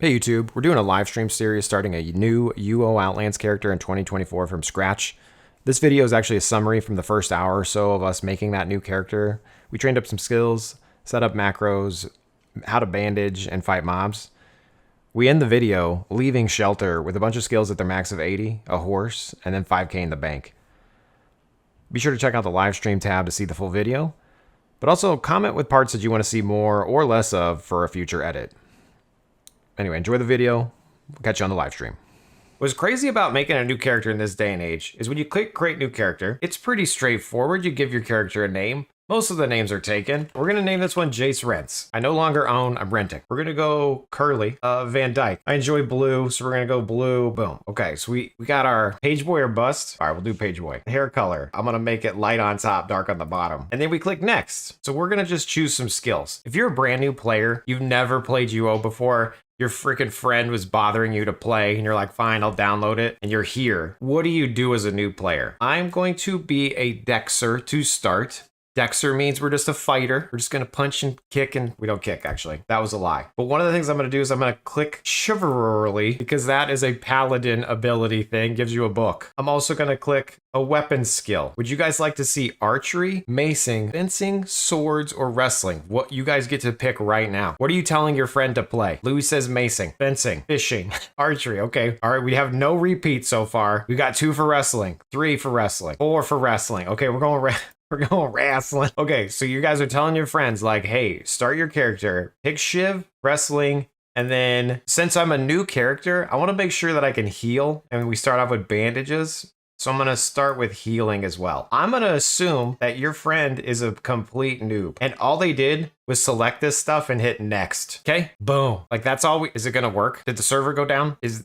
Hey YouTube, we're doing a live stream series starting a new UO Outlands character in 2024 from scratch. This video is actually a summary from the first hour or so of us making that new character. We trained up some skills, set up macros, how to bandage and fight mobs. We end the video leaving shelter with a bunch of skills at their max of 80, a horse, and then 5k in the bank. Be sure to check out the live stream tab to see the full video, but also comment with parts that you want to see more or less of for a future edit. Anyway, enjoy the video. We'll catch you on the live stream. What's crazy about making a new character in this day and age is when you click create new character, it's pretty straightforward. You give your character a name. Most of the names are taken. We're going to name this one Jace Rents. I no longer own, I'm renting. We're going to go Curly, Van Dyke. I enjoy blue, so we're going to go blue. Boom. Okay, so we got our page boy or bust. All right, we'll do page boy. Hair color, I'm going to make it light on top, dark on the bottom. And then we click next. So we're going to just choose some skills. If you're a brand new player, you've never played UO before, your freaking friend was bothering you to play and you're like, fine, I'll download it. And you're here. What do you do as a new player? I'm going to be a Dexer to start. Dexter means we're just a fighter. We're just going to punch and kick, and we don't kick, actually. That was a lie. But one of the things I'm going to do is I'm going to click chivalry because that is a paladin ability thing, gives you a book. I'm also going to click a weapon skill. Would you guys like to see archery, macing, fencing, swords, or wrestling? What you guys get to pick right now. What are you telling your friend to play? Louis says macing, fencing, fishing, archery. Okay. All right. We have no repeats so far. We got 2 for wrestling, 3 for wrestling, 4 for wrestling. Okay. We're going wrestling. Okay, so you guys are telling your friends like, hey, start your character, pick Shiv, wrestling, and then since I'm a new character, I want to make sure that I can heal. And we start off with bandages. So I'm going to start with healing as well. I'm going to assume that your friend is a complete noob and all they did was select this stuff and hit next. Okay, boom. Like that's all is it going to work? Did the server go down? If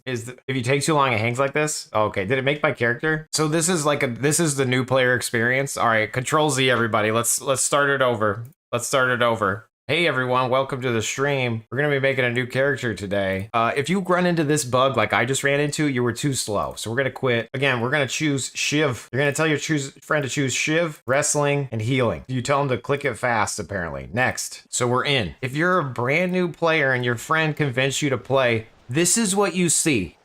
you take too long, it hangs like this. Okay, did it make my character? So this is this is the new player experience. All right, Control Z everybody. Let's start it over. Let's start it over. Hey everyone, welcome to the stream. We're gonna be making a new character today. If you run into this bug like I just ran into, you were too slow. So we're gonna quit. Again, we're gonna choose Shiv. You're gonna tell your friend to choose Shiv, wrestling, and healing. You tell them to click it fast, apparently. Next. So we're in. If you're a brand new player and your friend convinced you to play, this is what you see.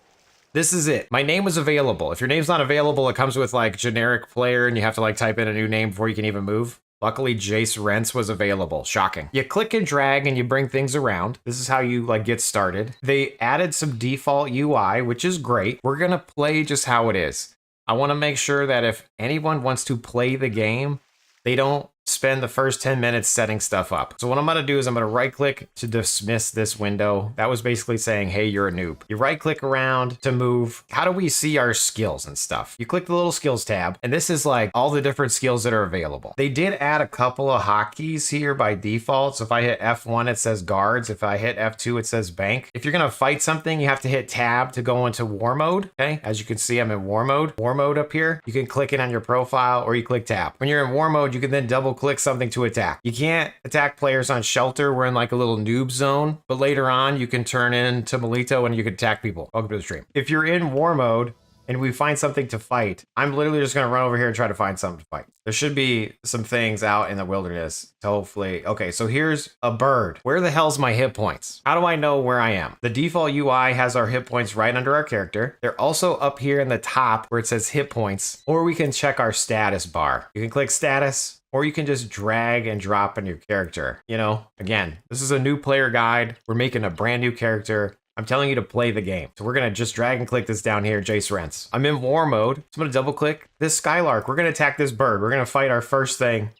This is it. My name was available. If your name's not available, it comes with like generic player and you have to like type in a new name before you can even move. Luckily, Jace Rents was available. Shocking. You click and drag and you bring things around. This is how you like get started. They added some default UI, which is great. We're gonna play just how it is. I wanna make sure that if anyone wants to play the game, they don't spend the first 10 minutes setting stuff up. So what I'm gonna do is I'm gonna right click to dismiss this window. That was basically saying, hey, you're a noob. You right click around to move. How do we see our skills and stuff? You click the little skills tab, and this is like all the different skills that are available. They did add a couple of hotkeys here by default. So if I hit F1, it says guards. If I hit F2, it says bank. If you're gonna fight something, you have to hit tab to go into war mode, okay? As you can see, I'm in war mode. War mode up here. You can click it on your profile or you click tab. When you're in war mode, you can then double click something to attack. You can't attack players on shelter. We're in like a little noob zone, but later on you can turn into Melito and you can attack people. Welcome to the stream. If you're in war mode and we find something to fight, I'm literally just going to run over here and try to find something to fight. There should be some things out in the wilderness to hopefully. Okay, so here's a bird. Where the hell's my hit points? How do I know where I am? The default UI has our hit points right under our character. They're also up here in the top where it says hit points, or we can check our status bar. You can click status, or you can just drag and drop in your character. You know, again, this is a new player guide. We're making a brand new character. I'm telling you to play the game. So we're gonna just drag and click this down here, Jace Rents. I'm in war mode, so I'm gonna double click this Skylark. We're gonna attack this bird. We're gonna fight our first thing.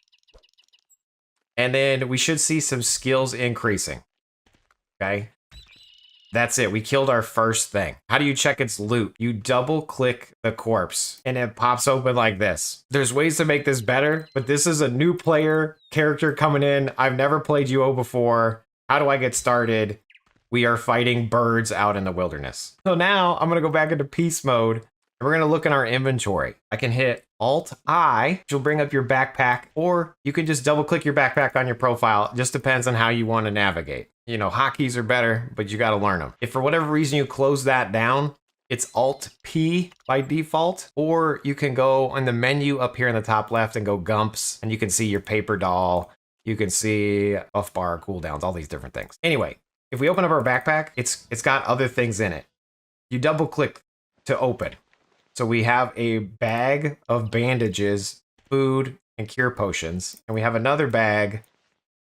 And then we should see some skills increasing, okay? That's it, we killed our first thing. How do you check its loot? You double click the corpse and it pops open like this. There's ways to make this better, but this is a new player character coming in. I've never played UO before. How do I get started? We are fighting birds out in the wilderness. So now I'm gonna go back into peace mode and we're gonna look in our inventory. I can hit Alt-I, which will bring up your backpack, or you can just double click your backpack on your profile. It just depends on how you wanna navigate. You know, hotkeys are better, but you gotta learn them. If for whatever reason you close that down, it's Alt-P by default, or you can go on the menu up here in the top left and go Gumps, and you can see your paper doll. You can see buff bar, cooldowns, all these different things. Anyway, if we open up our backpack, it's got other things in it. You double click to open. So we have a bag of bandages, food, and cure potions. And we have another bag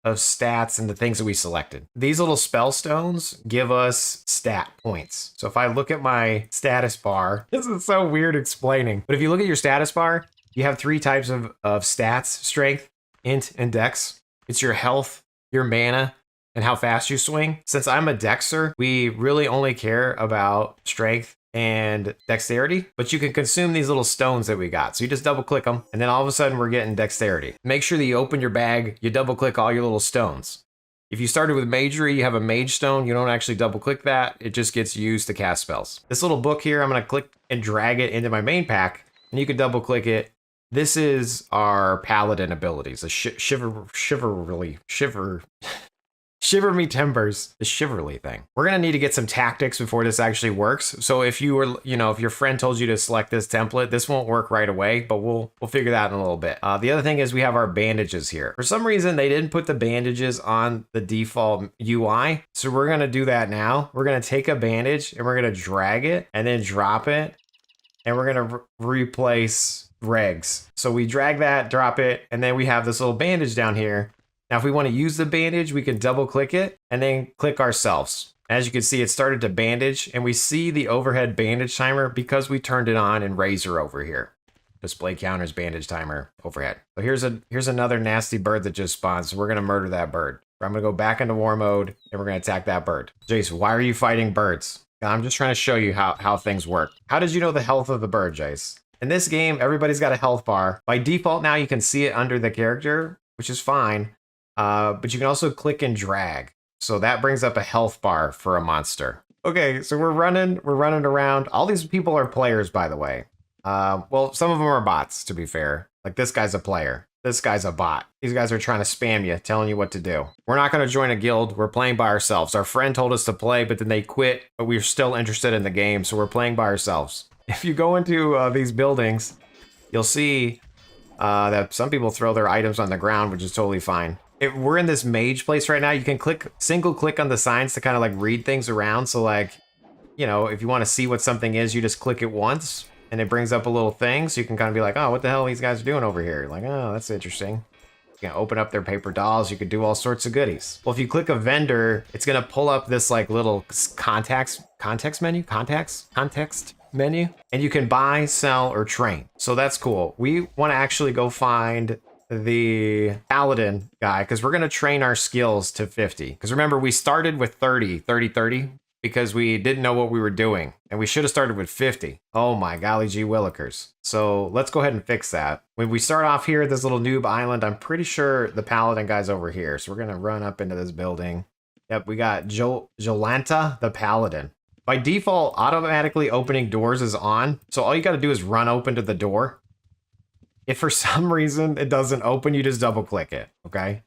of stats and the things that we selected. These little spell stones give us stat points. So if I look at my status bar, this is so weird explaining, but if you look at your status bar, you have 3 types of stats: strength, int, and dex. It's your health, your mana, and how fast you swing. Since I'm a dexter, we really only care about strength and dexterity, but you can consume these little stones that we got. So you just double click them, and then all of a sudden we're getting dexterity. Make sure that you open your bag, you double click all your little stones. If you started with magery, you have a mage stone, you don't actually double click that, it just gets used to cast spells. This little book here, I'm gonna click and drag it into my main pack, and you can double click it. This is our paladin abilities, a Shiver me timbers, the Shiverly thing. We're gonna need to get some tactics before this actually works. So if you were, if your friend told you to select this template, this won't work right away, but we'll figure that out in a little bit. The other thing is we have our bandages here. For some reason, they didn't put the bandages on the default UI. So we're gonna do that now. We're gonna take a bandage and we're gonna drag it and then drop it. And we're gonna replace regs. So we drag that, drop it, and then we have this little bandage down here. Now, if we want to use the bandage, we can double click it and then click ourselves. As you can see, it started to bandage, and we see the overhead bandage timer because we turned it on in Razor over here. Display counters, bandage timer, overhead. So here's another nasty bird that just spawned, so we're gonna murder that bird. I'm gonna go back into war mode, and we're gonna attack that bird. Jace, why are you fighting birds? I'm just trying to show you how things work. How did you know the health of the bird, Jace? In this game, everybody's got a health bar. By default now, you can see it under the character, which is fine. But you can also click and drag. So that brings up a health bar for a monster. Okay, so we're running around. All these people are players, by the way. Well, some of them are bots, to be fair. Like this guy's a player. This guy's a bot. These guys are trying to spam you, telling you what to do. We're not going to join a guild. We're playing by ourselves. Our friend told us to play, but then they quit, but we're still interested in the game, so we're playing by ourselves. If you go into these buildings, you'll see that some people throw their items on the ground, which is totally fine. If we're in this mage place right now, you can single click on the signs to kind of like read things around. So like, if you want to see what something is, you just click it once and it brings up a little thing. So you can kind of be like, oh, what the hell are these guys doing over here? Like, oh, that's interesting. You can open up their paper dolls. You could do all sorts of goodies. Well, if you click a vendor, it's going to pull up this like little context menu, and you can buy, sell, or train. So that's cool. We want to actually go find the paladin guy because we're going to train our skills to 50. Because remember, we started with 30 because we didn't know what we were doing, and we should have started with 50. Oh my golly gee willikers. So let's go ahead and fix that. When we start off here at this little noob island, I'm pretty sure the paladin guy's over here. So we're going to run up into this building. Yep, we got Jolanta the paladin. By default, automatically opening doors is on. So all you got to do is run open to the door. If for some reason it doesn't open, you just double click it, okay?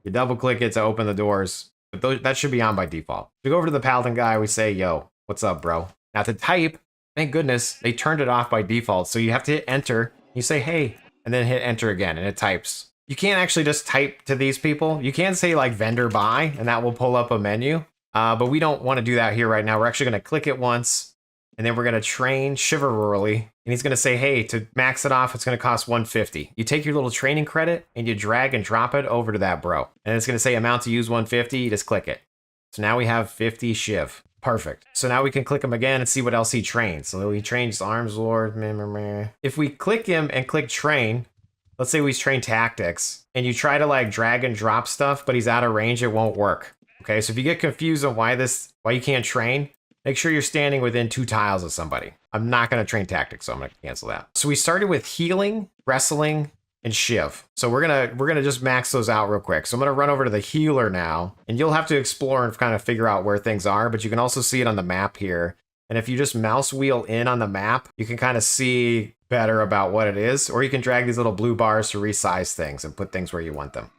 You double click it to open the doors, but that should be on by default. We go over to the paladin guy, we say, yo, what's up, bro? Now to type, thank goodness, they turned it off by default. So you have to hit enter, you say, hey, and then hit enter again, and it types. You can't actually just type to these people. You can say like vendor buy, and that will pull up a menu. But we don't want to do that here right now. We're actually going to click it once, and then we're going to train Chivalrily. And he's going to say, hey, to max it off, it's going to cost 150. You take your little training credit and you drag and drop it over to that bro. And it's going to say amount to use 150. You just click it. So now we have 50 Shiv. Perfect. So now we can click him again and see what else he trains. So he trains Arms Lord. If we click him and click train, let's say we train tactics, and you try to like drag and drop stuff, but he's out of range, it won't work. Okay, so if you get confused on why you can't train, make sure you're standing within 2 tiles of somebody. I'm not going to train tactics, so I'm going to cancel that. So we started with healing, wrestling, and Shiv. So we're gonna just max those out real quick. So I'm gonna run over to the healer now, and you'll have to explore and kind of figure out where things are, but you can also see it on the map here. And if you just mouse wheel in on the map, you can kind of see better about what it is, or you can drag these little blue bars to resize things and put things where you want them.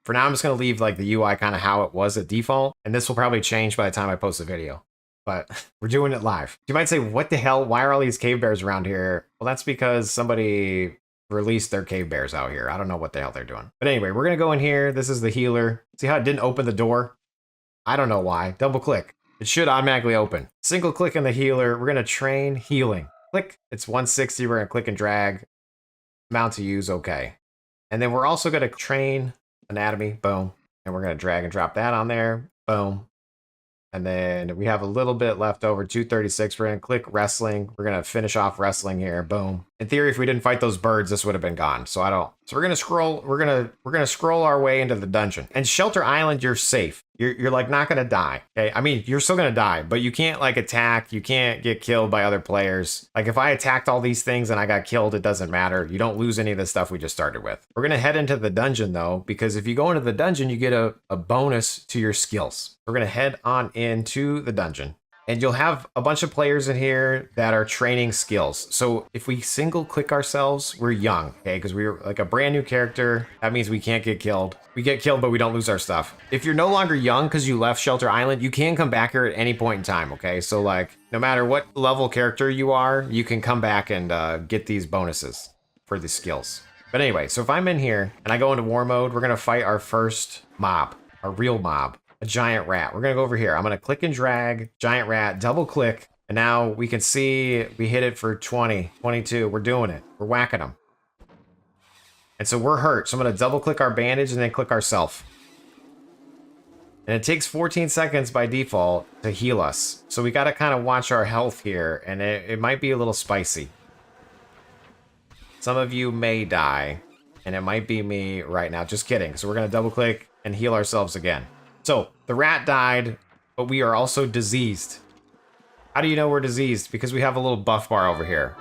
For now, I'm just gonna leave like the UI kind of how it was at default, and this will probably change by the time I post the video. But we're doing it live. You might say, what the hell? Why are all these cave bears around here? Well, that's because somebody released their cave bears out here. I don't know what the hell they're doing. But anyway, we're going to go in here. This is the healer. See how it didn't open the door? I don't know why. Double click. It should automatically open. Single click on the healer. We're gonna train healing. Click. It's 160. We're gonna click and drag. Amount to use, okay. And then we're also gonna train anatomy, boom. And we're gonna drag and drop that on there, boom. And then we have a little bit left over, 236. We're gonna click wrestling. We're gonna finish off wrestling here, boom. In theory, if we didn't fight those birds, this would have been gone. So we're gonna scroll. We're gonna scroll our way into the dungeon. And Shelter Island, you're safe. You're like not gonna die. Okay, I mean you're still gonna die, but you can't like attack. You can't get killed by other players. Like if I attacked all these things and I got killed, it doesn't matter. You don't lose any of the stuff we just started with. We're gonna head into the dungeon though, because if you go into the dungeon, you get a bonus to your skills. We're gonna head on into the dungeon. And you'll have a bunch of players in here that are training skills. So if we single click ourselves, we're young, okay? Because we're like a brand new character. That means we can't get killed. We get killed, but we don't lose our stuff. If you're no longer young because you left Shelter Island, you can come back here at any point in time, okay? So like, no matter what level character you are, you can come back and get these bonuses for the skills. But anyway, so if I'm in here and I go into war mode, we're gonna fight our first mob, a real mob. A giant rat. We're gonna go over here. I'm gonna click and drag, giant rat, double click, and now we can see we hit it for 20, 22. We're doing it. We're whacking them. And so we're hurt. So I'm gonna double click our bandage and then click ourself. And it takes 14 seconds by default to heal us. So we gotta kind of watch our health here, and it might be a little spicy. Some of you may die, and it might be me right now. Just kidding. So we're gonna double click and heal ourselves again. So, the rat died, but we are also diseased. How do you know we're diseased? Because we have a little buff bar over here.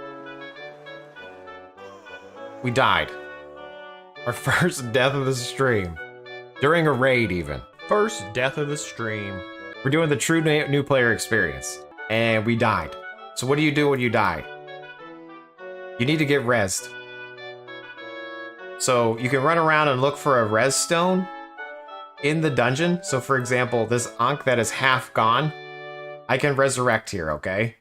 We died. Our first death of the stream. During a raid, even. First death of the stream. We're doing the true new player experience. And we died. So what do you do when you die? You need to get rezzed. So, you can run around and look for a res stone in the dungeon. So for example, this Ankh that is half gone, I can resurrect here, okay?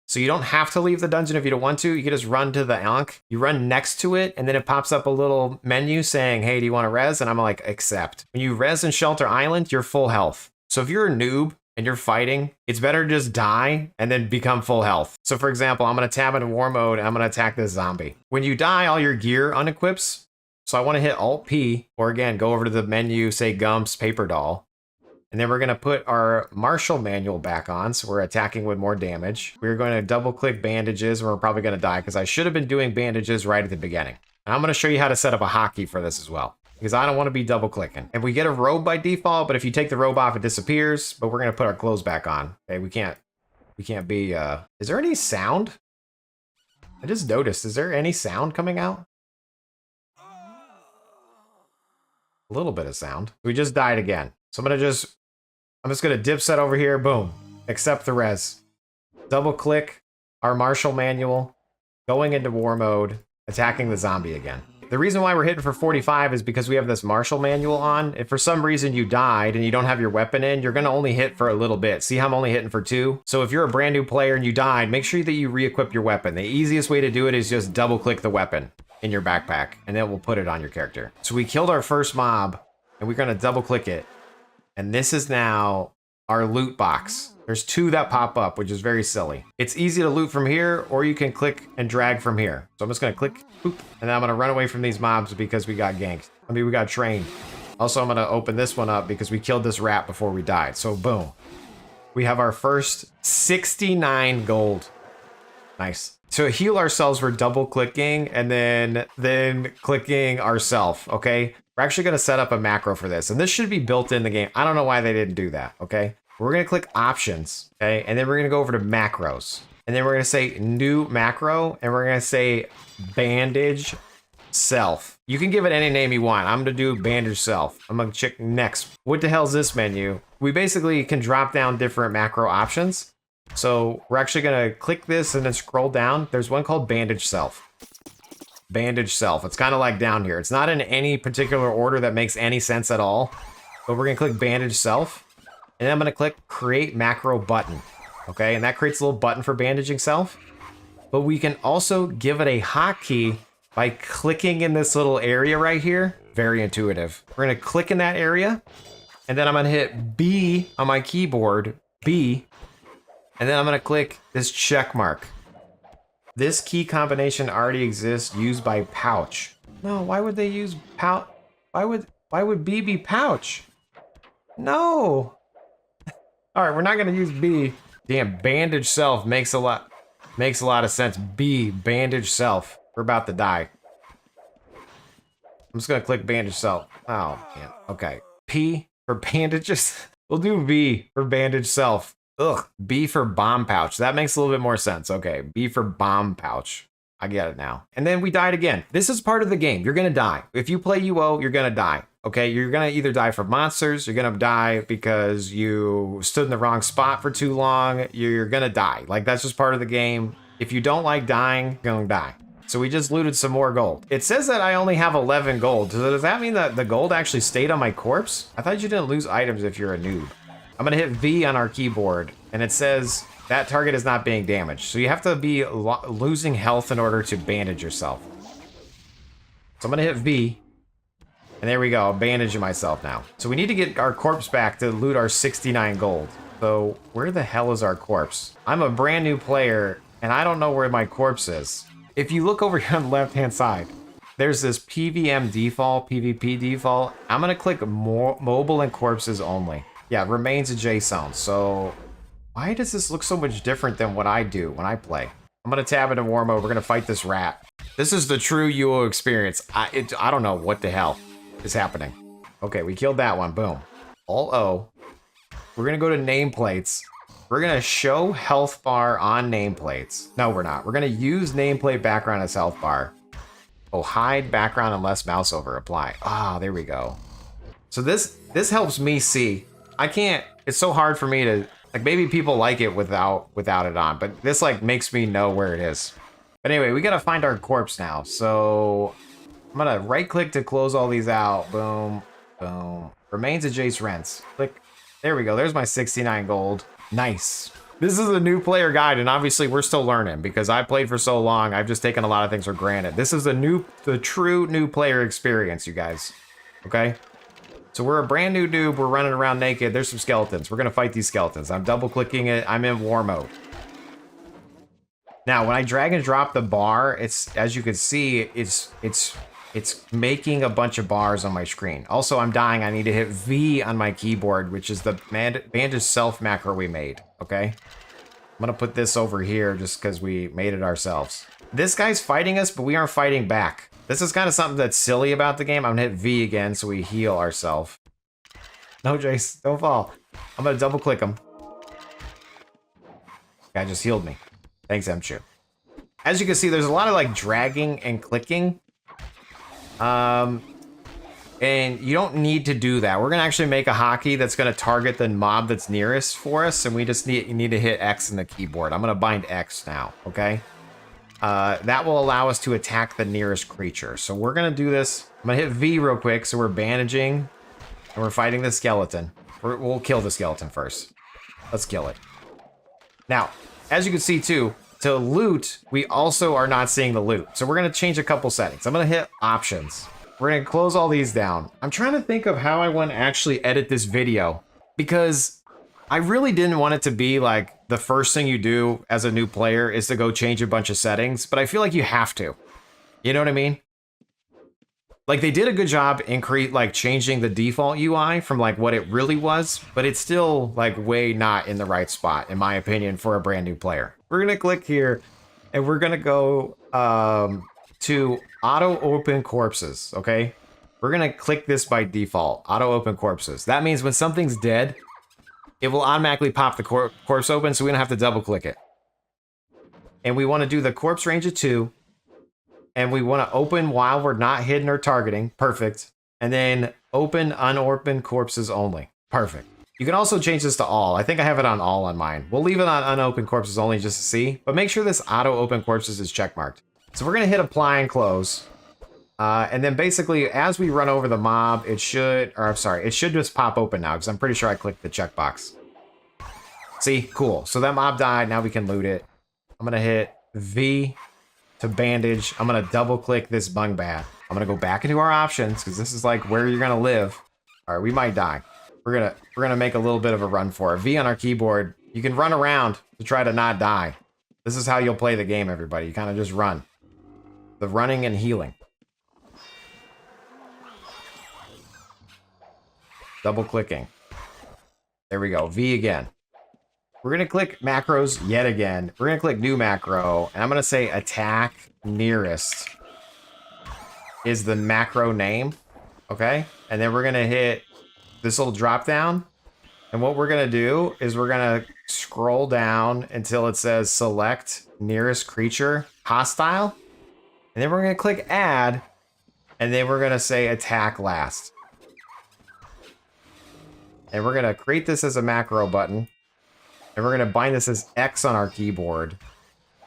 So you don't have to leave the dungeon if you don't want to. You can just run to the Ankh. You run next to it, and then it pops up a little menu saying, hey, do you want to res? And I'm like, accept. When you res in Shelter Island, you're full health. So if you're a noob and you're fighting, it's better to just die and then become full health. So for example, I'm going to tab into war mode, and I'm going to attack this zombie. When you die, all your gear unequips. So I want to hit Alt-P, or again, go over to the menu, say Gumps, Paper Doll. And then we're going to put our Martial Manual back on, so we're attacking with more damage. We're going to double-click bandages, and we're probably going to die, because I should have been doing bandages right at the beginning. And I'm going to show you how to set up a hotkey for this as well, because I don't want to be double-clicking. And we get a robe by default, but if you take the robe off, it disappears. But we're going to put our clothes back on. Okay, we can't be, Is there any sound? I just noticed, is there any sound coming out? A little bit of sound. We just died again. So I'm just gonna dip set over here, boom. Accept the res. Double click our Martial Manual, going into war mode, attacking the zombie again. The reason why we're hitting for 45 is because we have this Martial Manual on. If for some reason you died and you don't have your weapon in, you're gonna only hit for a little bit. See how I'm only hitting for 2? So if you're a brand new player and you died, make sure that you re-equip your weapon. The easiest way to do it is just double click the weapon in your backpack, and then we'll put it on your character. So we killed our first mob, and we're gonna double click it. And this is now our loot box. There's 2 that pop up, which is very silly. It's easy to loot from here, or you can click and drag from here. So I'm just gonna click, boop, and then I'm gonna run away from these mobs because we got ganked. I mean, we got trained. Also, I'm gonna open this one up because we killed this rat before we died. So boom. We have our first 69 gold. Nice. To heal ourselves, we're double clicking and then clicking ourself, okay? We're actually gonna set up a macro for this, and this should be built in the game. I don't know why they didn't do that, okay? We're gonna click options, okay? And then we're gonna go over to macros. And then we're gonna say new macro, and we're gonna say bandage self. You can give it any name you want. I'm gonna do bandage self. I'm gonna check next. What the hell is this menu? We basically can drop down different macro options. So we're actually gonna click this and then scroll down. There's one called bandage self. Bandage self. It's kind of like down here. It's not in any particular order that makes any sense at all. But we're gonna click bandage self. And then I'm gonna click create macro button. Okay, and that creates a little button for bandaging self. But we can also give it a hotkey by clicking in this little area right here. Very intuitive. We're gonna click in that area. And then I'm gonna hit B on my keyboard, B, and then I'm gonna click this check mark. This key combination already exists, used by pouch. No, why would they use pouch? Why would B be pouch? No. All right, we're not gonna use B. Damn, bandage self makes a lot of sense. B, bandage self. We're about to die. I'm just gonna click bandage self. Oh man. Okay. P for bandages. We'll do B for bandage self. Ugh. B for bomb pouch. That makes a little bit more sense. Okay. B for bomb pouch. I get it now. And then we died again. This is part of the game. You're gonna die. If you play UO, you're gonna die. Okay, you're gonna either die from monsters, you're gonna die because you stood in the wrong spot for too long, you're gonna die. Like, that's just part of the game. If you don't like dying, you're gonna die. So we just looted some more gold. It says that I only have 11 gold. So does that mean that the gold actually stayed on my corpse? I thought you didn't lose items if you're a noob. I'm gonna hit V on our keyboard, and it says that target is not being damaged. So you have to be losing health in order to bandage yourself. So I'm gonna hit V. And there we go, I'm bandaging myself now. So we need to get our corpse back to loot our 69 gold. So where the hell is our corpse? I'm a brand new player, and I don't know where my corpse is. If you look over here on the left-hand side, there's this PVM default, PvP default. I'm gonna click mobile and corpses only. Yeah, remains a JSON. So why does this look so much different than what I do when I play? I'm gonna tab into war mode, we're gonna fight this rat. This is the true UO experience. I don't know what the hell is happening. Okay, we killed that one, boom. Alt O. We're gonna go to nameplates. We're gonna show health bar on nameplates. No, we're not. We're gonna use nameplate background as health bar. Oh, hide background unless mouse over, apply. Ah, there we go. So this helps me see. I can't, it's so hard for me to, like, maybe people like it without it on, but this like makes me know where it is. But anyway, we gotta find our corpse now. So I'm gonna right click to close all these out. Boom, boom. Remains adjacent rents. Click. There we go. There's my 69 gold. Nice. This is a new player guide, and obviously we're still learning because I played for so long. I've just taken a lot of things for granted. This is the true new player experience, you guys. Okay? So we're a brand new noob. We're running around naked. There's some skeletons. We're gonna fight these skeletons. I'm double clicking it. I'm in war mode. Now, when I drag and drop the bar, it's, as you can see, it's making a bunch of bars on my screen. Also, I'm dying. I need to hit V on my keyboard, which is the bandage self macro we made, okay? I'm gonna put this over here just because we made it ourselves. This guy's fighting us, but we aren't fighting back. This is kind of something that's silly about the game. I'm gonna hit V again so we heal ourselves. No, Jace, don't fall. I'm gonna double click him. Guy just healed me. Thanks, Mchu. As you can see, there's a lot of like dragging and clicking. And you don't need to do that. We're gonna actually make a hotkey that's gonna target the mob that's nearest for us, and we just need to hit X in the keyboard. I'm gonna bind X now, okay? That will allow us to attack the nearest creature. So we're gonna do this. I'm gonna hit V real quick, so we're bandaging, and we're fighting the skeleton. We'll kill the skeleton first. Let's kill it. Now, as you can see too, to loot, we also are not seeing the loot. So we're gonna change a couple settings. I'm gonna hit options. We're gonna close all these down. I'm trying to think of how I want to actually edit this video, because I really didn't want it to be like the first thing you do as a new player is to go change a bunch of settings, but I feel like you have to. You know what I mean? Like, they did a good job in changing the default UI from like what it really was, but it's still like way not in the right spot, in my opinion, for a brand new player. We're gonna click here and we're gonna go to auto open corpses, okay? We're gonna click this by default, auto open corpses. That means when something's dead, it will automatically pop the corpse open, so we don't have to double click it. And we wanna do the corpse range of 2. And we want to open while we're not hidden or targeting. Perfect. And then open unopened corpses only. Perfect. You can also change this to all. I think I have it on all on mine. We'll leave it on unopened corpses only just to see. But make sure this auto open corpses is checkmarked. So we're going to hit apply and close. And then basically, as we run over the mob, it should just pop open now, because I'm pretty sure I clicked the checkbox. See? Cool. So that mob died. Now we can loot it. I'm going to hit V to bandage. I'm gonna double click this bung bat. I'm gonna go back into our options because this is like where you're gonna live. All right, we might die. We're gonna make a little bit of a run for it. V on our keyboard. You can run around to try to not die. This is how you'll play the game, everybody. You kind of just run. The running and healing. Double clicking. There we go. V again. We're going to click macros yet again. We're going to click new macro. And I'm going to say attack nearest is the macro name. Okay. And then we're going to hit this little drop down. And what we're going to do is we're going to scroll down until it says select nearest creature hostile. And then we're going to click add. And then we're going to say attack last. And we're going to create this as a macro button. And we're going to bind this as X on our keyboard.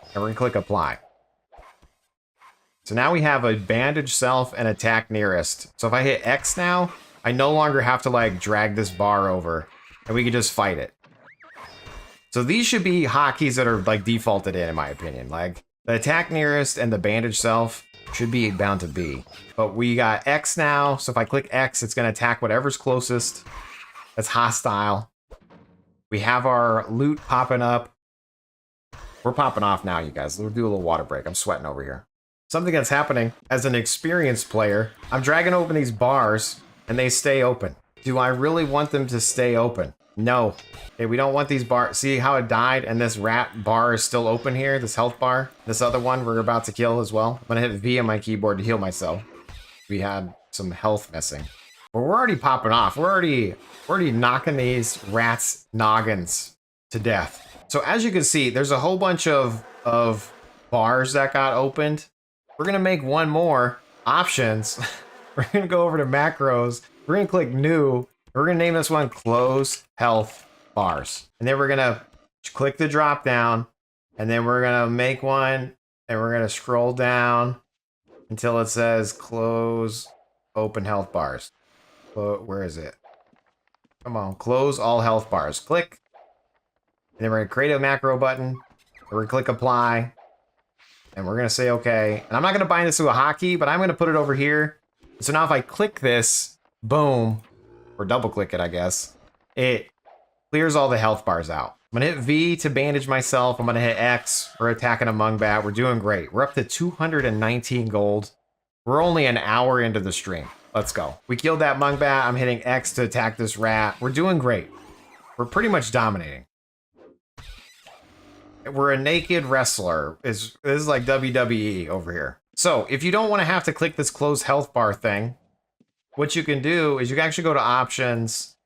And we're going to click apply. So now we have a bandage self and attack nearest. So if I hit X now, I no longer have to like drag this bar over. And we can just fight it. So these should be hotkeys that are like defaulted in my opinion. Like the attack nearest and the bandage self should be bound to be. But we got X now. So if I click X, it's going to attack whatever's closest. That's hostile. We have our loot popping up. We're popping off now, you guys. We'll do a little water break. I'm sweating over here. Something that's happening as an experienced player. I'm dragging open these bars, and they stay open. Do I really want them to stay open? No. Okay, we don't want these bars. See how it died, and this rat bar is still open here? This health bar? This other one we're about to kill as well. I'm going to hit V on my keyboard to heal myself. We had some health missing. But we're already popping off. We're already knocking these rats' noggins to death. So as you can see, there's a whole bunch of bars that got opened. We're going to make one more. Options. We're going to go over to macros. We're going to click new. We're going to name this one close health bars. And then we're going to click the drop down. And then we're going to make one. And we're going to scroll down until it says close open health bars. Where is it? Come on, close all health bars. Click. And then we're going to create a macro button. We're going to click apply. And we're going to say okay. And I'm not going to bind this to a hotkey, but I'm going to put it over here. So now if I click this, boom, or double click it, I guess, it clears all the health bars out. I'm going to hit V to bandage myself. I'm going to hit X. We're attacking a Mungbat. We're doing great. We're up to 219 gold. We're only an hour into the stream. Let's go. We killed that Mungbat. I'm hitting X to attack this rat. We're doing great. We're pretty much dominating. We're a naked wrestler. This is like WWE over here. So if you don't want to have to click this close health bar thing, what you can do is you can actually go to options,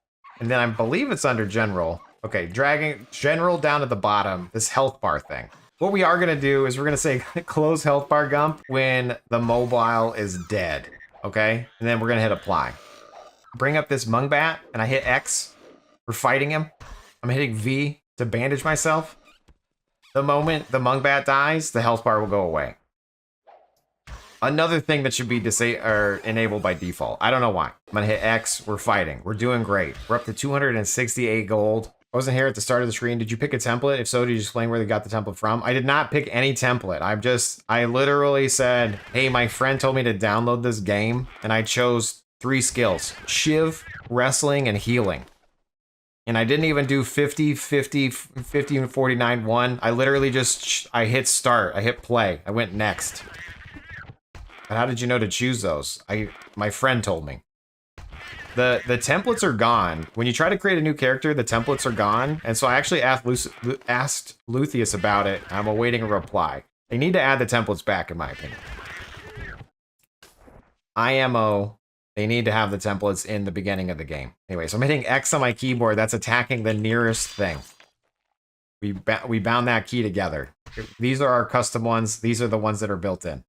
and then I believe it's under general. Okay, dragging general down at the bottom, this health bar thing. What we are going to do is we're going to say close health bar gump when the mobile is dead. Okay, and then we're gonna hit apply. Bring up this Mungbat, and I hit X. We're fighting him. I'm hitting V to bandage myself. The moment the Mungbat dies, the health bar will go away. Another thing that should be enabled by default. I don't know why. I'm gonna hit X. We're fighting. We're doing great. We're up to 268 gold. I wasn't here at the start of the screen. Did you pick a template? If so, did you explain where they got the template from? I did not pick any template. I literally said, hey, my friend told me to download this game, and I chose 3 skills: Shiv, wrestling, and healing. And I didn't even do 50, 50, 50, and 49, 1. I literally I hit start. I hit play. I went next. But how did you know to choose those? My friend told me. The templates are gone. When you try to create a new character, the templates are gone. And so I actually asked Lucius about it. I'm awaiting a reply. They need to add the templates back, in my opinion. IMO. They need to have the templates in the beginning of the game. Anyway, so I'm hitting X on my keyboard. That's attacking the nearest thing. We bound that key together. These are our custom ones. These are the ones that are built in.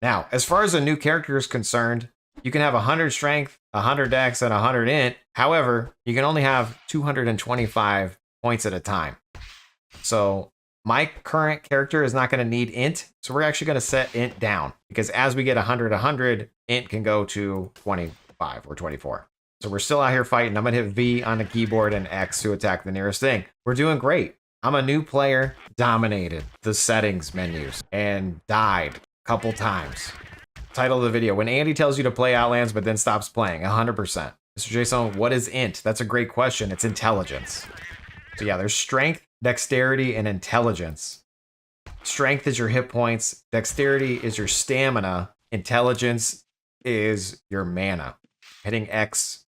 Now, as far as a new character is concerned, you can have 100 strength, 100 dex, and 100 int. However, you can only have 225 points at a time. So my current character is not going to need int. So we're actually going to set int down, because as we get 100, int can go to 25 or 24. So we're still out here fighting. I'm going to hit V on the keyboard and X to attack the nearest thing. We're doing great. I'm a new player, dominated the settings menus, and died a couple times. Title of the video: when Andy tells you to play Outlands but then stops playing. 100%. Mr. Jason, what is int? That's a great question. It's intelligence. So yeah, there's strength, dexterity, and intelligence. Strength is your hit points. Dexterity is your stamina. Intelligence is your mana. Hitting X,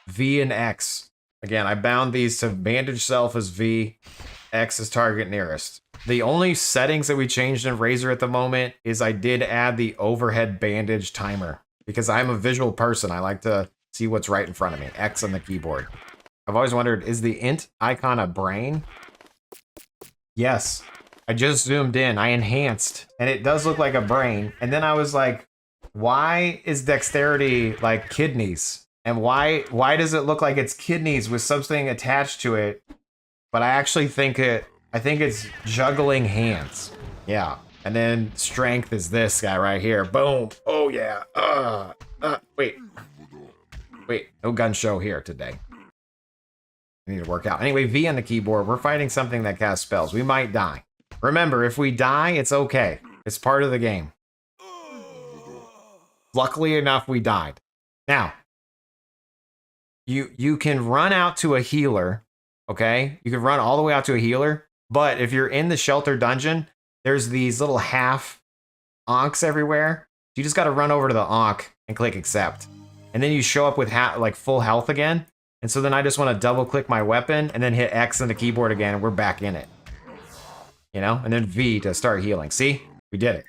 V and X. Again, I bound these to bandage self as V, X is target nearest. The only settings that we changed in Razor at the moment is I did add the overhead bandage timer because I'm a visual person. I like to see what's right in front of me. X on the keyboard. I've always wondered, is the int icon a brain? Yes. I just zoomed in. I enhanced, and it does look like a brain. And then I was like, why is dexterity like kidneys? And why does it look like it's kidneys with something attached to it? But I actually think it's juggling hands. Yeah. And then strength is this guy right here. Boom. Oh yeah. Wait. No gun show here today. I need to work out. Anyway, V on the keyboard. We're fighting something that casts spells. We might die. Remember, if we die, it's okay. It's part of the game. Luckily enough, we died. Now, you can run out to a healer, okay? You can run all the way out to a healer, but if you're in the shelter dungeon, there's these little half onks everywhere. You just got to run over to the onk and click accept. And then you show up with like full health again. And so then I just want to double click my weapon and then hit X on the keyboard again and we're back in it. You know, and then V to start healing. See, we did it.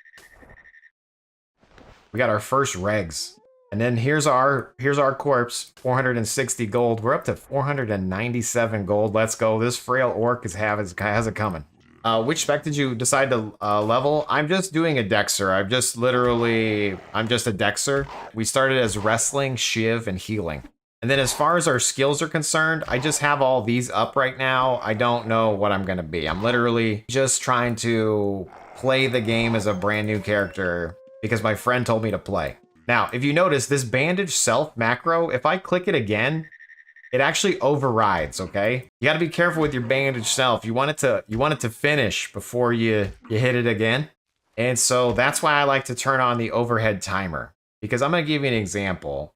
We got our first regs. And then here's our corpse, 460 gold. We're up to 497 gold. Let's go. This frail orc has it coming. Which spec did you decide to level? I'm just doing a dexer. I'm just a dexer. We started as wrestling, shiv, and healing. And then as far as our skills are concerned, I just have all these up right now. I don't know what I'm gonna be. I'm literally just trying to play the game as a brand new character because my friend told me to play. Now, if you notice this bandage self macro, if I click it again, it actually overrides, okay? You gotta be careful with your bandage self. You want it to finish before you hit it again. And so that's why I like to turn on the overhead timer. Because I'm gonna give you an example.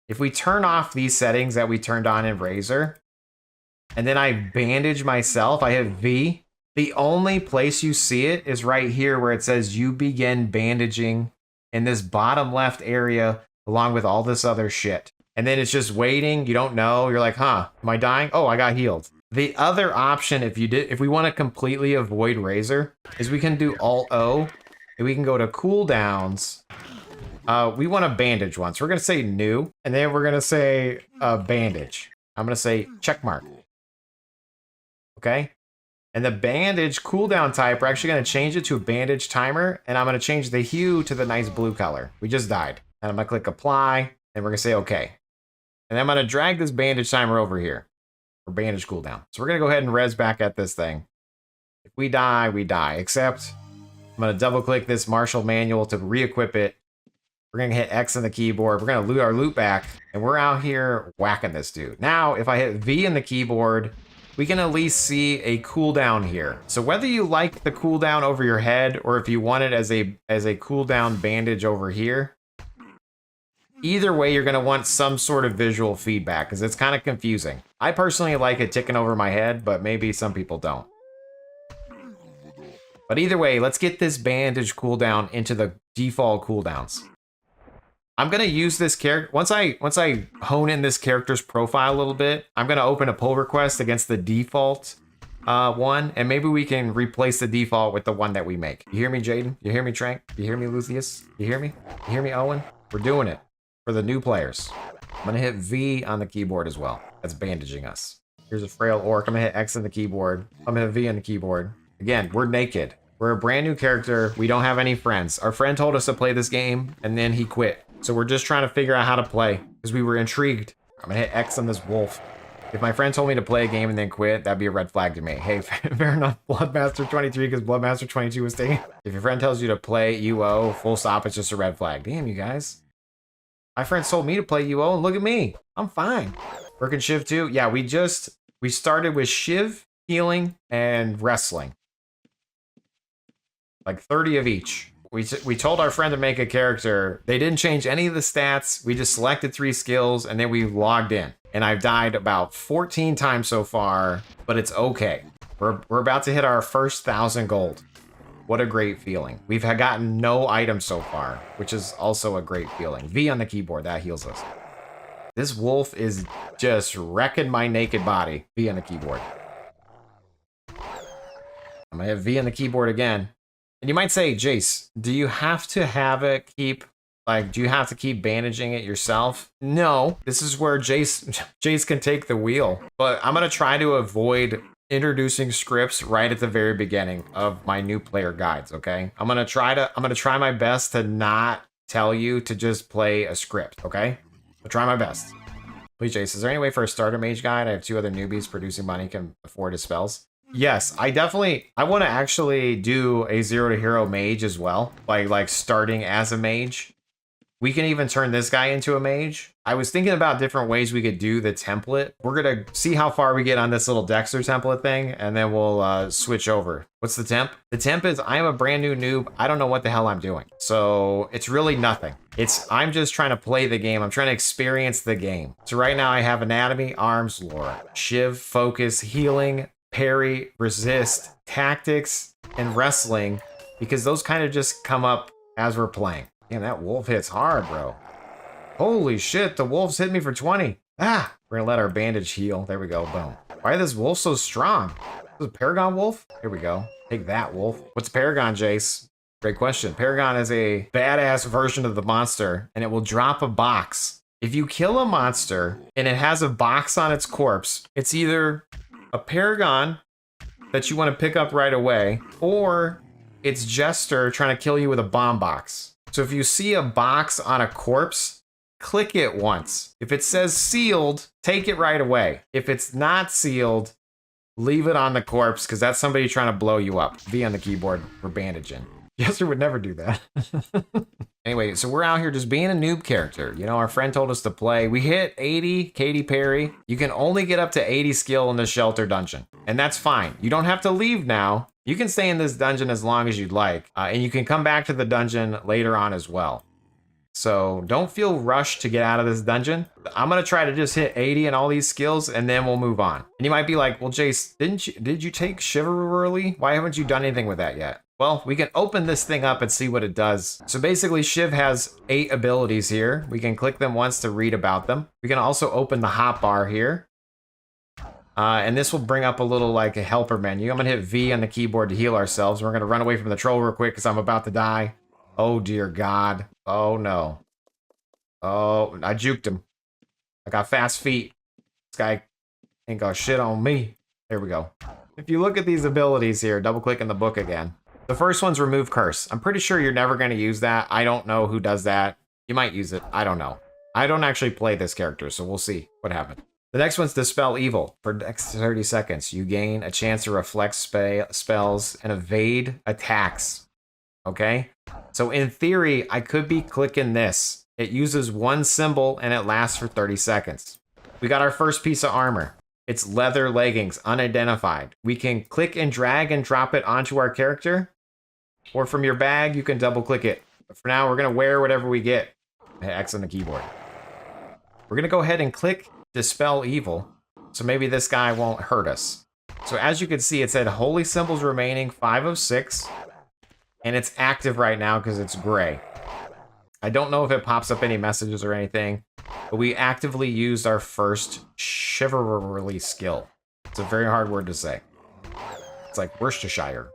If we turn off these settings that we turned on in Razor, and then I bandage myself, I hit V, the only place you see it is right here where it says you begin bandaging in this bottom left area along with all this other shit. And then it's just waiting, you don't know, you're like, huh, am I dying? Oh, I got healed. The other option, if we want to completely avoid Razor, is we can do Alt-O, and we can go to cooldowns. We want to bandage once. We're going to say new, and then we're going to say bandage. I'm going to say check mark. Okay? And the bandage cooldown type, we're actually going to change it to a bandage timer, and I'm going to change the hue to the nice blue color. We just died. And I'm going to click apply, and we're going to say okay. And I'm going to drag this bandage timer over here for bandage cooldown. So we're going to go ahead and res back at this thing. If we die, we die. Except I'm going to double click this Marshall manual to re-equip it. We're going to hit X on the keyboard. We're going to loot our loot back. And we're out here whacking this dude. Now, if I hit V in the keyboard, we can at least see a cooldown here. So whether you like the cooldown over your head or if you want it as a cooldown bandage over here, either way, you're going to want some sort of visual feedback because it's kind of confusing. I personally like it ticking over my head, but maybe some people don't. But either way, let's get this bandage cooldown into the default cooldowns. I'm going to use this character. Once I hone in this character's profile a little bit, I'm going to open a pull request against the default one, and maybe we can replace the default with the one that we make. You hear me, Jaden? You hear me, Trank? You hear me, Lucius? You hear me? You hear me, Owen? We're doing it for the new players. I'm going to hit V on the keyboard as well. That's bandaging us. Here's a frail orc. I'm going to hit X on the keyboard. I'm going to hit V on the keyboard. Again, we're naked. We're a brand new character. We don't have any friends. Our friend told us to play this game, and then he quit. So we're just trying to figure out how to play because we were intrigued. I'm gonna hit X on this wolf. If my friend told me to play a game and then quit, that'd be a red flag to me. Hey, fair enough, Bloodmaster 23 because Bloodmaster 22 was taken. If your friend tells you to play UO, full stop, it's just a red flag. Damn, you guys. My friends told me to play UO and look at me. I'm fine. Working Shiv too. Yeah, we started with Shiv, healing, and wrestling. Like 30 of each. We told our friend to make a character. They didn't change any of the stats. We just selected 3 skills and then we logged in. And I've died about 14 times so far, but it's okay. We're about to hit our first 1,000 gold. What a great feeling. We've gotten no items so far, which is also a great feeling. V on the keyboard, that heals us. This wolf is just wrecking my naked body. V on the keyboard. I'm gonna hit V on the keyboard again. And you might say, Jace, do you have to have it keep, like, do you have to keep bandaging it yourself? No, this is where Jace can take the wheel. But I'm gonna try to avoid introducing scripts right at the very beginning of my new player guides, okay? I'm gonna try my best to not tell you to just play a script, okay? I'll try my best. Please, Jace, is there any way for a starter mage guide? I have 2 other newbies producing money can afford his spells. Yes, I want to actually do a 0 to hero mage as well. Like starting as a mage. We can even turn this guy into a mage. I was thinking about different ways we could do the template. We're going to see how far we get on this little Dexter template thing, and then we'll switch over. What's the temp? The temp is, I'm a brand new noob. I don't know what the hell I'm doing. So it's really nothing. I'm just trying to play the game. I'm trying to experience the game. So right now I have anatomy, arms, lore, shiv, focus, healing, parry, resist, tactics, and wrestling, because those kind of just come up as we're playing. Damn, that wolf hits hard, bro. Holy shit, the wolf's hit me for 20. Ah, we're gonna let our bandage heal. There we go, boom. Why is this wolf so strong? Is it a Paragon wolf? Here we go. Take that, wolf. What's a Paragon, Jace? Great question. Paragon is a badass version of the monster, and it will drop a box. If you kill a monster and it has a box on its corpse, it's either a Paragon that you want to pick up right away, or it's Jester trying to kill you with a bomb box. So if you see a box on a corpse, click it once. If it says sealed, take it right away. If it's not sealed, leave it on the corpse, because that's somebody trying to blow you up. V on the keyboard, we're bandaging. Jester would never do that. Anyway, so we're out here just being a noob character. You know, our friend told us to play. We hit 80 Katy Perry. You can only get up to 80 skill in the shelter dungeon, and that's fine. You don't have to leave now. You can stay in this dungeon as long as you'd like, and you can come back to the dungeon later on as well. So don't feel rushed to get out of this dungeon. I'm gonna try to just hit 80 in all these skills, and then we'll move on. And you might be like, well, Jace, did you take Chivalry? Why haven't you done anything with that yet? Well, we can open this thing up and see what it does. So basically, Shiv has 8 abilities here. We can click them once to read about them. We can also open the hotbar here. And this will bring up a little, like, a helper menu. I'm gonna hit V on the keyboard to heal ourselves. We're gonna run away from the troll real quick because I'm about to die. Oh, dear God. Oh, no. Oh, I juked him. I got fast feet. This guy ain't got shit on me. There we go. If you look at these abilities here, double click in the book again. The first one's remove curse. I'm pretty sure you're never going to use that. I don't know who does that. You might use it. I don't know. I don't actually play this character, so we'll see what happens. The next one's dispel evil. For the next 30 seconds, you gain a chance to reflect spells and evade attacks. Okay? So in theory, I could be clicking this. It uses 1 symbol and it lasts for 30 seconds. We got our first piece of armor. It's leather leggings, unidentified. We can click and drag and drop it onto our character. Or from your bag, you can double click it. But for now, we're gonna wear whatever we get. Hit X on the keyboard. We're gonna go ahead and click Dispel Evil. So maybe this guy won't hurt us. So as you can see, it said holy symbols remaining 5 of 6. And it's active right now because it's gray. I don't know if it pops up any messages or anything, but we actively used our first chivalry skill. It's a very hard word to say. It's like Worcestershire,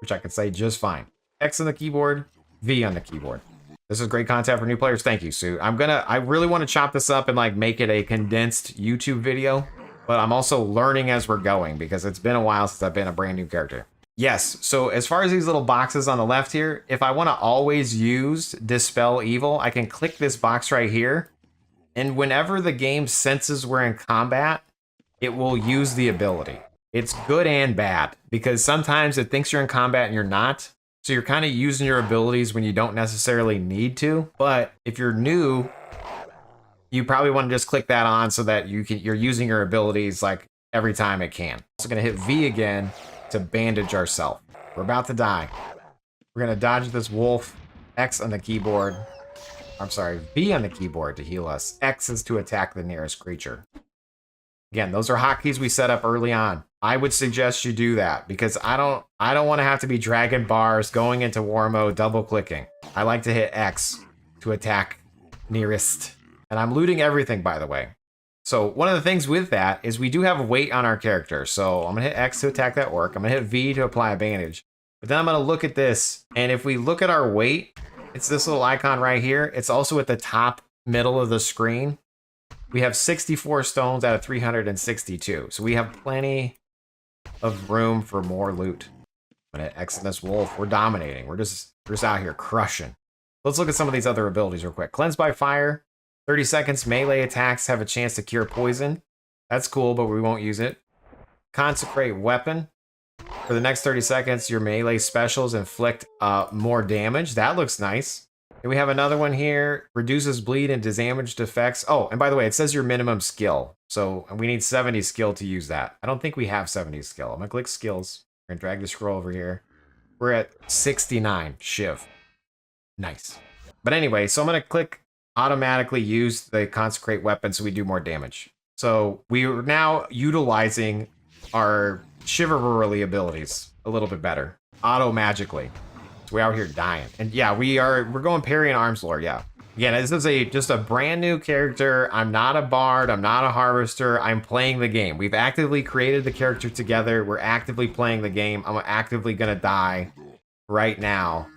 which I could say just fine. X on the keyboard, V on the keyboard. This is great content for new players. Thank you, Sue. I really want to chop this up and like make it a condensed YouTube video, but I'm also learning as we're going because it's been a while since I've been a brand new character. Yes, so as far as these little boxes on the left here, if I want to always use Dispel Evil, I can click this box right here, and whenever the game senses we're in combat, it will use the ability. It's good and bad, because sometimes it thinks you're in combat and you're not, so you're kind of using your abilities when you don't necessarily need to, but if you're new, you probably want to just click that on so that you're using your abilities like every time it can. So I'm going to hit V again to bandage ourselves. We're about to die. We're gonna dodge this wolf. X on the keyboard. I'm sorry, V on the keyboard to heal us. X is to attack the nearest creature. Again, those are hotkeys we set up early on. I would suggest you do that because I don't want to have to be dragging bars, going into war mode, double clicking. I like to hit X to attack nearest. And I'm looting everything, by the way. So one of the things with that is we do have weight on our character. So I'm gonna hit X to attack that orc. I'm gonna hit V to apply a bandage. But then I'm gonna look at this, and if we look at our weight, it's this little icon right here. It's also at the top middle of the screen. We have 64 stones out of 362. So we have plenty of room for more loot. I'm gonna X this wolf. We're dominating. We're just out here crushing. Let's look at some of these other abilities real quick. Cleanse by fire. 30 seconds. Melee attacks have a chance to cure poison. That's cool, but we won't use it. Consecrate weapon. For the next 30 seconds, your melee specials inflict more damage. That looks nice. And we have another one here. Reduces bleed and damaged effects. Oh, and by the way, it says your minimum skill. So we need 70 skill to use that. I don't think we have 70 skill. I'm going to click skills. We're going to drag the scroll over here. We're at 69 Shiv. Nice. But anyway, so I'm going to click automatically use the consecrate weapon so we do more damage. So we are now utilizing our chivalry abilities a little bit better. Auto magically. So we're out here dying. And yeah, we're going parry and arms lore, yeah. Again, this is just a brand new character. I'm not a bard, I'm not a harvester, I'm playing the game. We've actively created the character together, we're actively playing the game. I'm actively gonna die right now.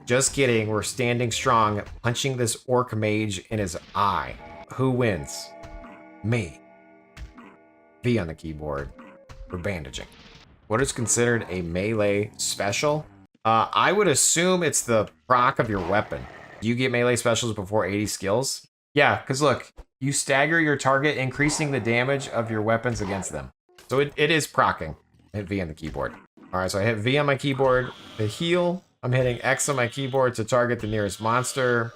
Just kidding, we're standing strong, punching this orc mage in his eye. Who wins? Me. V on the keyboard. We're bandaging. What is considered a melee special? I would assume it's the proc of your weapon. Do you get melee specials before 80 skills? Yeah, because look, you stagger your target, increasing the damage of your weapons against them. So it is procking. Hit V on the keyboard. All right, so I hit V on my keyboard to heal. I'm hitting X on my keyboard to target the nearest monster.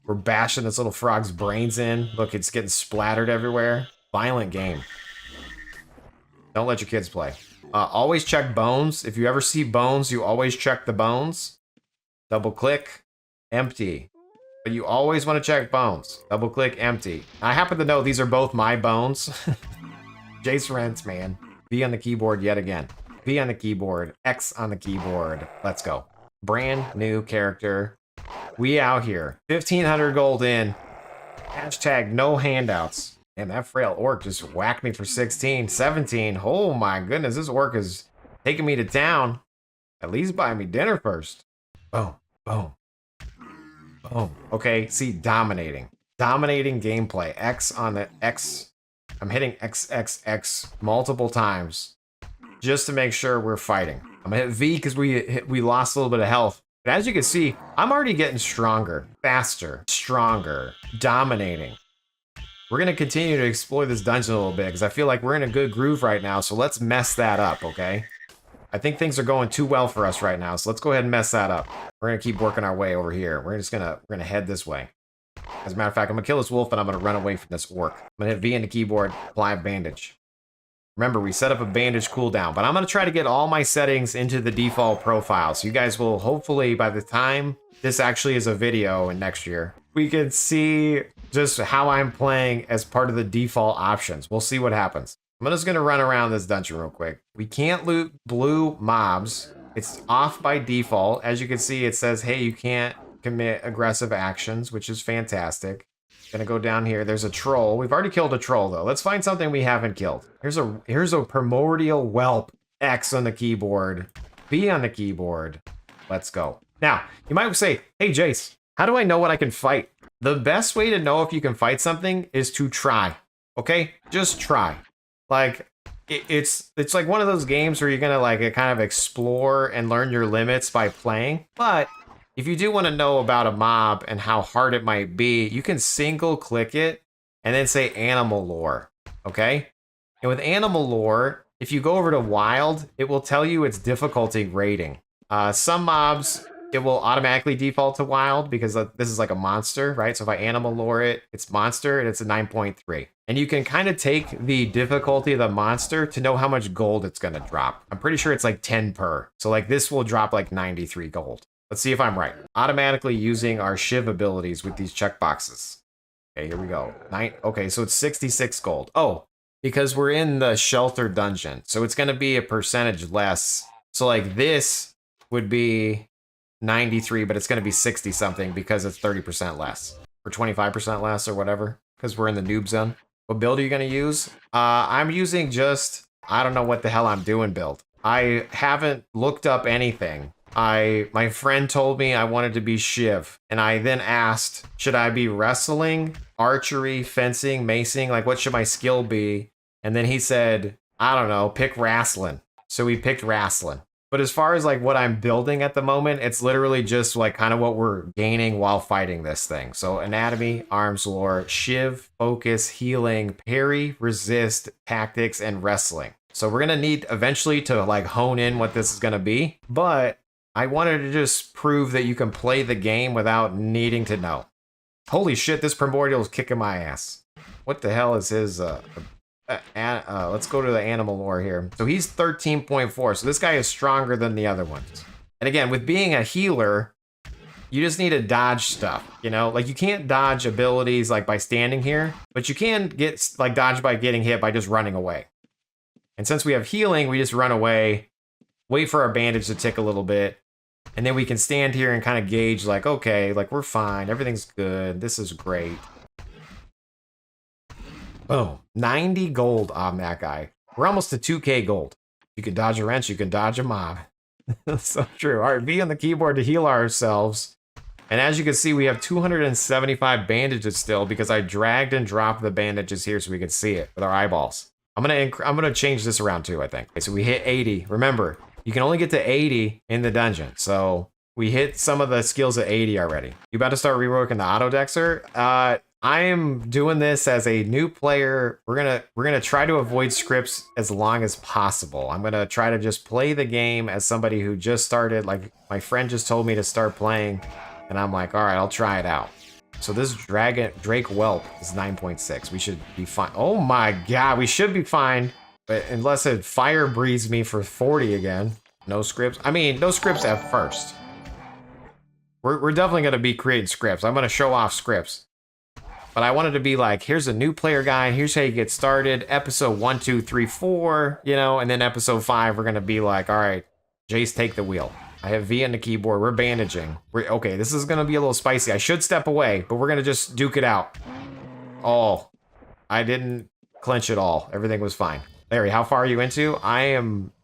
We're bashing this little frog's brains in. Look, it's getting splattered everywhere. Violent game. Don't let your kids play. Always check bones. If you ever see bones, you always check the bones. Double click, empty. But you always want to check bones. Double click, empty. I happen to know these are both my bones. Jace Rents, man. V on the keyboard yet again. V on the keyboard, X on the keyboard. Let's go. Brand new character. We out here. 1,500 gold in. Hashtag no handouts. And that frail orc just whacked me for 16, 17. Oh my goodness, this orc is taking me to town. At least buy me dinner first. Boom, boom, boom. Okay, see, dominating. Dominating gameplay. X on the X. I'm hitting XXX multiple times just to make sure we're fighting. I'm gonna hit V because we lost a little bit of health. But as you can see, I'm already getting stronger, faster, stronger, dominating. We're going to continue to explore this dungeon a little bit because I feel like we're in a good groove right now, so let's mess that up, okay? I think things are going too well for us right now, so let's go ahead and mess that up. We're going to keep working our way over here. We're gonna head this way. As a matter of fact, I'm going to kill this wolf and I'm going to run away from this orc. I'm going to hit V on the keyboard, apply a bandage. Remember, we set up a bandage cooldown, but I'm going to try to get all my settings into the default profile, so you guys will hopefully, by the time this actually is a video in next year, we can see just how I'm playing as part of the default options. We'll see what happens. I'm just going to run around this dungeon real quick. We can't loot blue mobs. It's off by default. As you can see, it says, hey, you can't commit aggressive actions, which is fantastic. Gonna go down here. There's a troll. We've already killed a troll, though. Let's find something we haven't killed. Here's a primordial whelp. X on the keyboard. B on the keyboard. Let's go. Now, you might say, hey, Jace, how do I know what I can fight? The best way to know if you can fight something is to try. Okay? Just try. Like, it's like one of those games where you're gonna like kind of explore and learn your limits by playing. But if you do want to know about a mob and how hard it might be, you can single click it and then say animal lore. Okay? And with animal lore, if you go over to wild, it will tell you its difficulty rating. Some mobs it will automatically default to wild because this is like a monster, right? So if I animal lore it, it's monster and it's a 9.3. And you can kind of take the difficulty of the monster to know how much gold it's going to drop. I'm pretty sure it's like 10 per. So like this will drop like 93 gold. Let's see if I'm right. Automatically using our Shiv abilities with these checkboxes. Okay, here we go. Okay, so it's 66 gold. Oh, because we're in the shelter dungeon. So it's going to be a percentage less. So like this would be 93, but it's going to be 60 something because it's 30% less or 25% less or whatever because we're in the noob zone. What build are you going to use? I'm using just, I don't know what the hell I'm doing build. I haven't looked up anything. My friend told me I wanted to be Shiv, and I then asked, should I be wrestling, archery, fencing, macing? Like, what should my skill be? And then he said, I don't know, pick wrestling. So we picked wrestling. But as far as like what I'm building at the moment, it's literally just like kind of what we're gaining while fighting this thing. So anatomy, arms lore, Shiv, focus, healing, parry, resist, tactics, and wrestling. So we're going to need eventually to like hone in what this is going to be. But I wanted to just prove that you can play the game without needing to know. Holy shit, this primordial is kicking my ass. What the hell is his... let's go to the animal lore here. So he's 13.4. So this guy is stronger than the other ones. And again, with being a healer, you just need to dodge stuff, you know? Like you can't dodge abilities like by standing here, but you can get like dodge by getting hit by just running away. And since we have healing, we just run away, wait for our bandage to tick a little bit, and then we can stand here and kind of gauge like, okay, like we're fine, everything's good, this is great. Boom. 90 gold on that guy. We're almost to 2k gold. You can dodge a wrench, you can dodge a mob. That's so true. All right, V on the keyboard to heal ourselves. And as you can see, we have 275 bandages still because I dragged and dropped the bandages here so we can see it with our eyeballs. I'm gonna change this around too, I think. Okay, so we hit 80. Remember, you can only get to 80 in the dungeon. So we hit some of the skills at 80 already. You about to start reworking the auto dexer? I am doing this as a new player. We're gonna try to avoid scripts as long as possible. I'm gonna try to just play the game as somebody who just started. Like my friend just told me to start playing, and I'm like, all right, I'll try it out. So this Drake Whelp is 9.6. We should be fine. Oh my god, we should be fine. But unless it fire breathes me for 40 again. No scripts. I mean, no scripts at first. We're definitely gonna be creating scripts. I'm gonna show off scripts. But I wanted to be like, here's a new player guide. Here's how you get started. Episode 1, 2, 3, 4, you know, and then episode 5, we're going to be like, all right, Jace, take the wheel. I have V on the keyboard. We're bandaging. Okay, this is going to be a little spicy. I should step away, but we're going to just duke it out. Oh, I didn't clench at all. Everything was fine. Larry, how far are you into?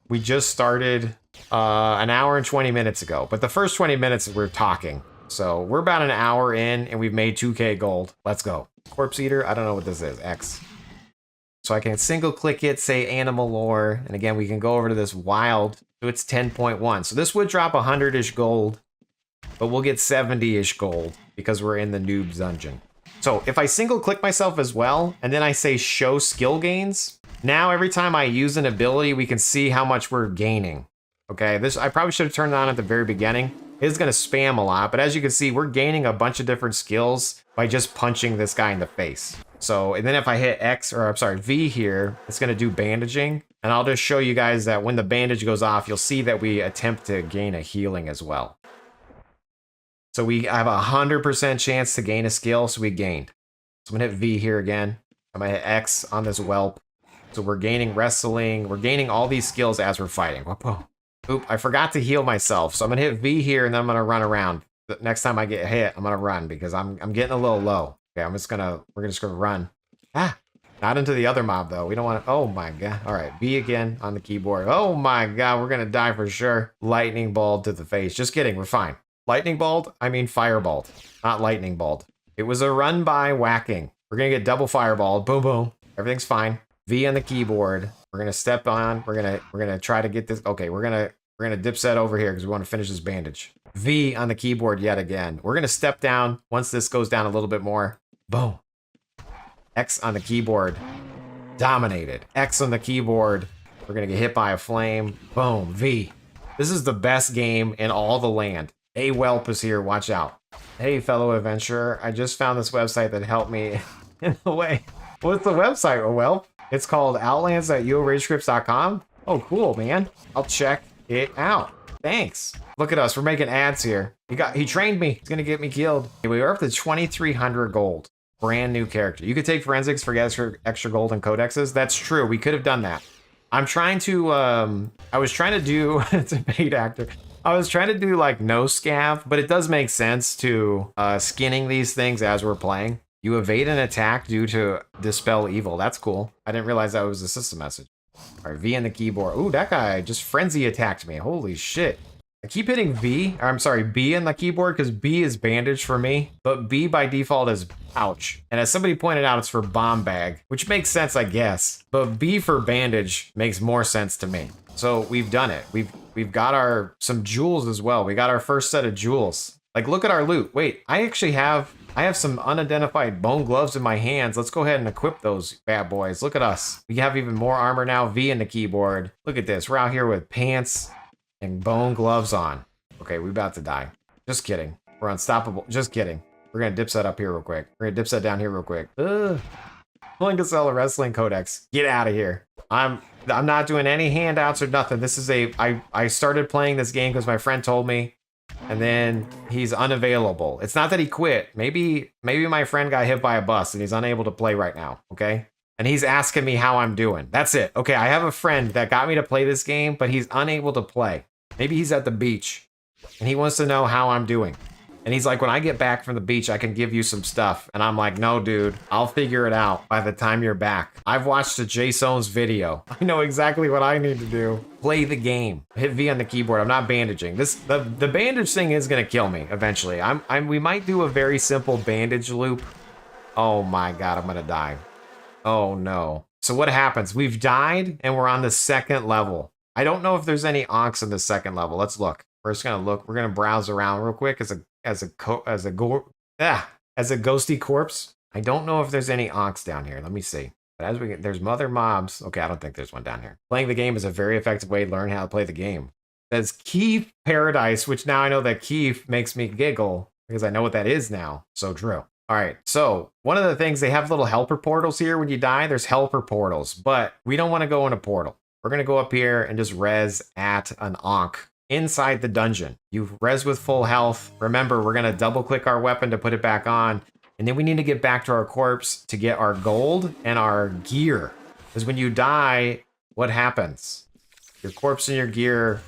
We just started an hour and 20 minutes ago, but the first 20 minutes we're talking. So we're about an hour in and we've made 2k gold. Let's go. Corpse Eater, I don't know what this is, X. So I can single click it, say animal lore, and again, we can go over to this wild, so it's 10.1. So this would drop 100-ish gold, but we'll get 70-ish gold because we're in the noob dungeon. So if I single click myself as well, and then I say show skill gains, now every time I use an ability, we can see how much we're gaining. Okay, this I probably should have turned it on at the very beginning. It's going to spam a lot, but as you can see, we're gaining a bunch of different skills by just punching this guy in the face. So, and then if I hit X, or I'm sorry, V here, it's going to do bandaging. And I'll just show you guys that when the bandage goes off, you'll see that we attempt to gain a healing as well. So we have a 100% chance to gain a skill, so we gained. So I'm going to hit V here again. I'm going to hit X on this whelp. So we're gaining wrestling. We're gaining all these skills as we're fighting. Whoa. Oop, I forgot to heal myself. So I'm gonna hit V here and then I'm gonna run around. The next time I get hit, I'm gonna run because I'm getting a little low. Okay, we're just gonna run. Ah, not into the other mob though. We don't want to, oh my god. All right, V again on the keyboard. Oh my god, we're gonna die for sure. Lightning balled to the face. Just kidding, we're fine. Lightning balled? I mean fireballed, not lightning balled. It was a run by whacking. We're gonna get double fireballed. Boom, boom. Everything's fine. V on the keyboard. We're gonna step on. We're gonna try to get this. Okay, we're gonna dip set over here because we want to finish this bandage. V on the keyboard yet again. We're gonna step down once this goes down a little bit more. Boom. X on the keyboard. Dominated. X on the keyboard. We're gonna get hit by a flame. Boom. V. This is the best game in all the land. A whelp is here, watch out. Hey, fellow adventurer, I just found this website that helped me in a way. What's the website, a whelp? It's called outlands.uoragecrypts.com. Oh, cool, man. I'll check it out. Thanks. Look at us, we're making ads here. He trained me. He's gonna get me killed. We are up to 2,300 gold. Brand new character. You could take forensics for extra gold and codexes. That's true. We could have done that. I'm trying to, I was trying to do, it's a paid actor. I was trying to do like no scav, but it does make sense to skinning these things as we're playing. You evade an attack due to dispel evil. That's cool. I didn't realize that was a system message. All right, V in the keyboard. Ooh, that guy just frenzy attacked me. Holy shit. I keep hitting B in the keyboard because B is bandage for me, but B by default is pouch. And as somebody pointed out, it's for bomb bag, which makes sense, I guess. But B for bandage makes more sense to me. So we've done it. We've got some jewels as well. We got our first set of jewels. Like, look at our loot. Wait, I have some unidentified bone gloves in my hands. Let's go ahead and equip those bad boys. Look at us. We have even more armor now. V in the keyboard. Look at this. We're out here with pants and bone gloves on. Okay, we're about to die. Just kidding. We're unstoppable. Just kidding. We're gonna dip set up here real quick. We're gonna dip set down here real quick. Ugh. Willing to sell a wrestling codex. Get out of here. I'm not doing any handouts or nothing. This is I started playing this game because my friend told me, and then he's unavailable. It's not that he quit. Maybe my friend got hit by a bus and he's unable to play right now, okay? And he's asking me how I'm doing. That's it. Okay, I have a friend that got me to play this game, but he's unable to play. Maybe he's at the beach and he wants to know how I'm doing. And he's like, when I get back from the beach, I can give you some stuff. And I'm like, no, dude, I'll figure it out by the time you're back. I've watched a Jason's video. I know exactly what I need to do. Play the game. Hit V on the keyboard. I'm not bandaging. The bandage thing is gonna kill me eventually. We might do a very simple bandage loop. Oh my God, I'm gonna die. Oh no. So what happens? We've died and we're on the second level. I don't know if there's any onks in the second level. Let's look. We're just gonna look. We're gonna browse around real quick as a ghosty corpse. I don't know if there's any onks down here. Let me see. But as we get, there's mother mobs. Okay, I don't think there's one down here. Playing the game is a very effective way to learn how to play the game. There's Keef Paradise, which now I know that Keef makes me giggle because I know what that is now. So true. All right, so one of the things, they have little helper portals here when you die. There's helper portals, but we don't want to go in a portal. We're going to go up here and just res at an onk inside the dungeon. You res with full health. Remember, we're going to double click our weapon to put it back on. And then we need to get back to our corpse to get our gold and our gear. Because when you die, what happens? Your corpse and your gear,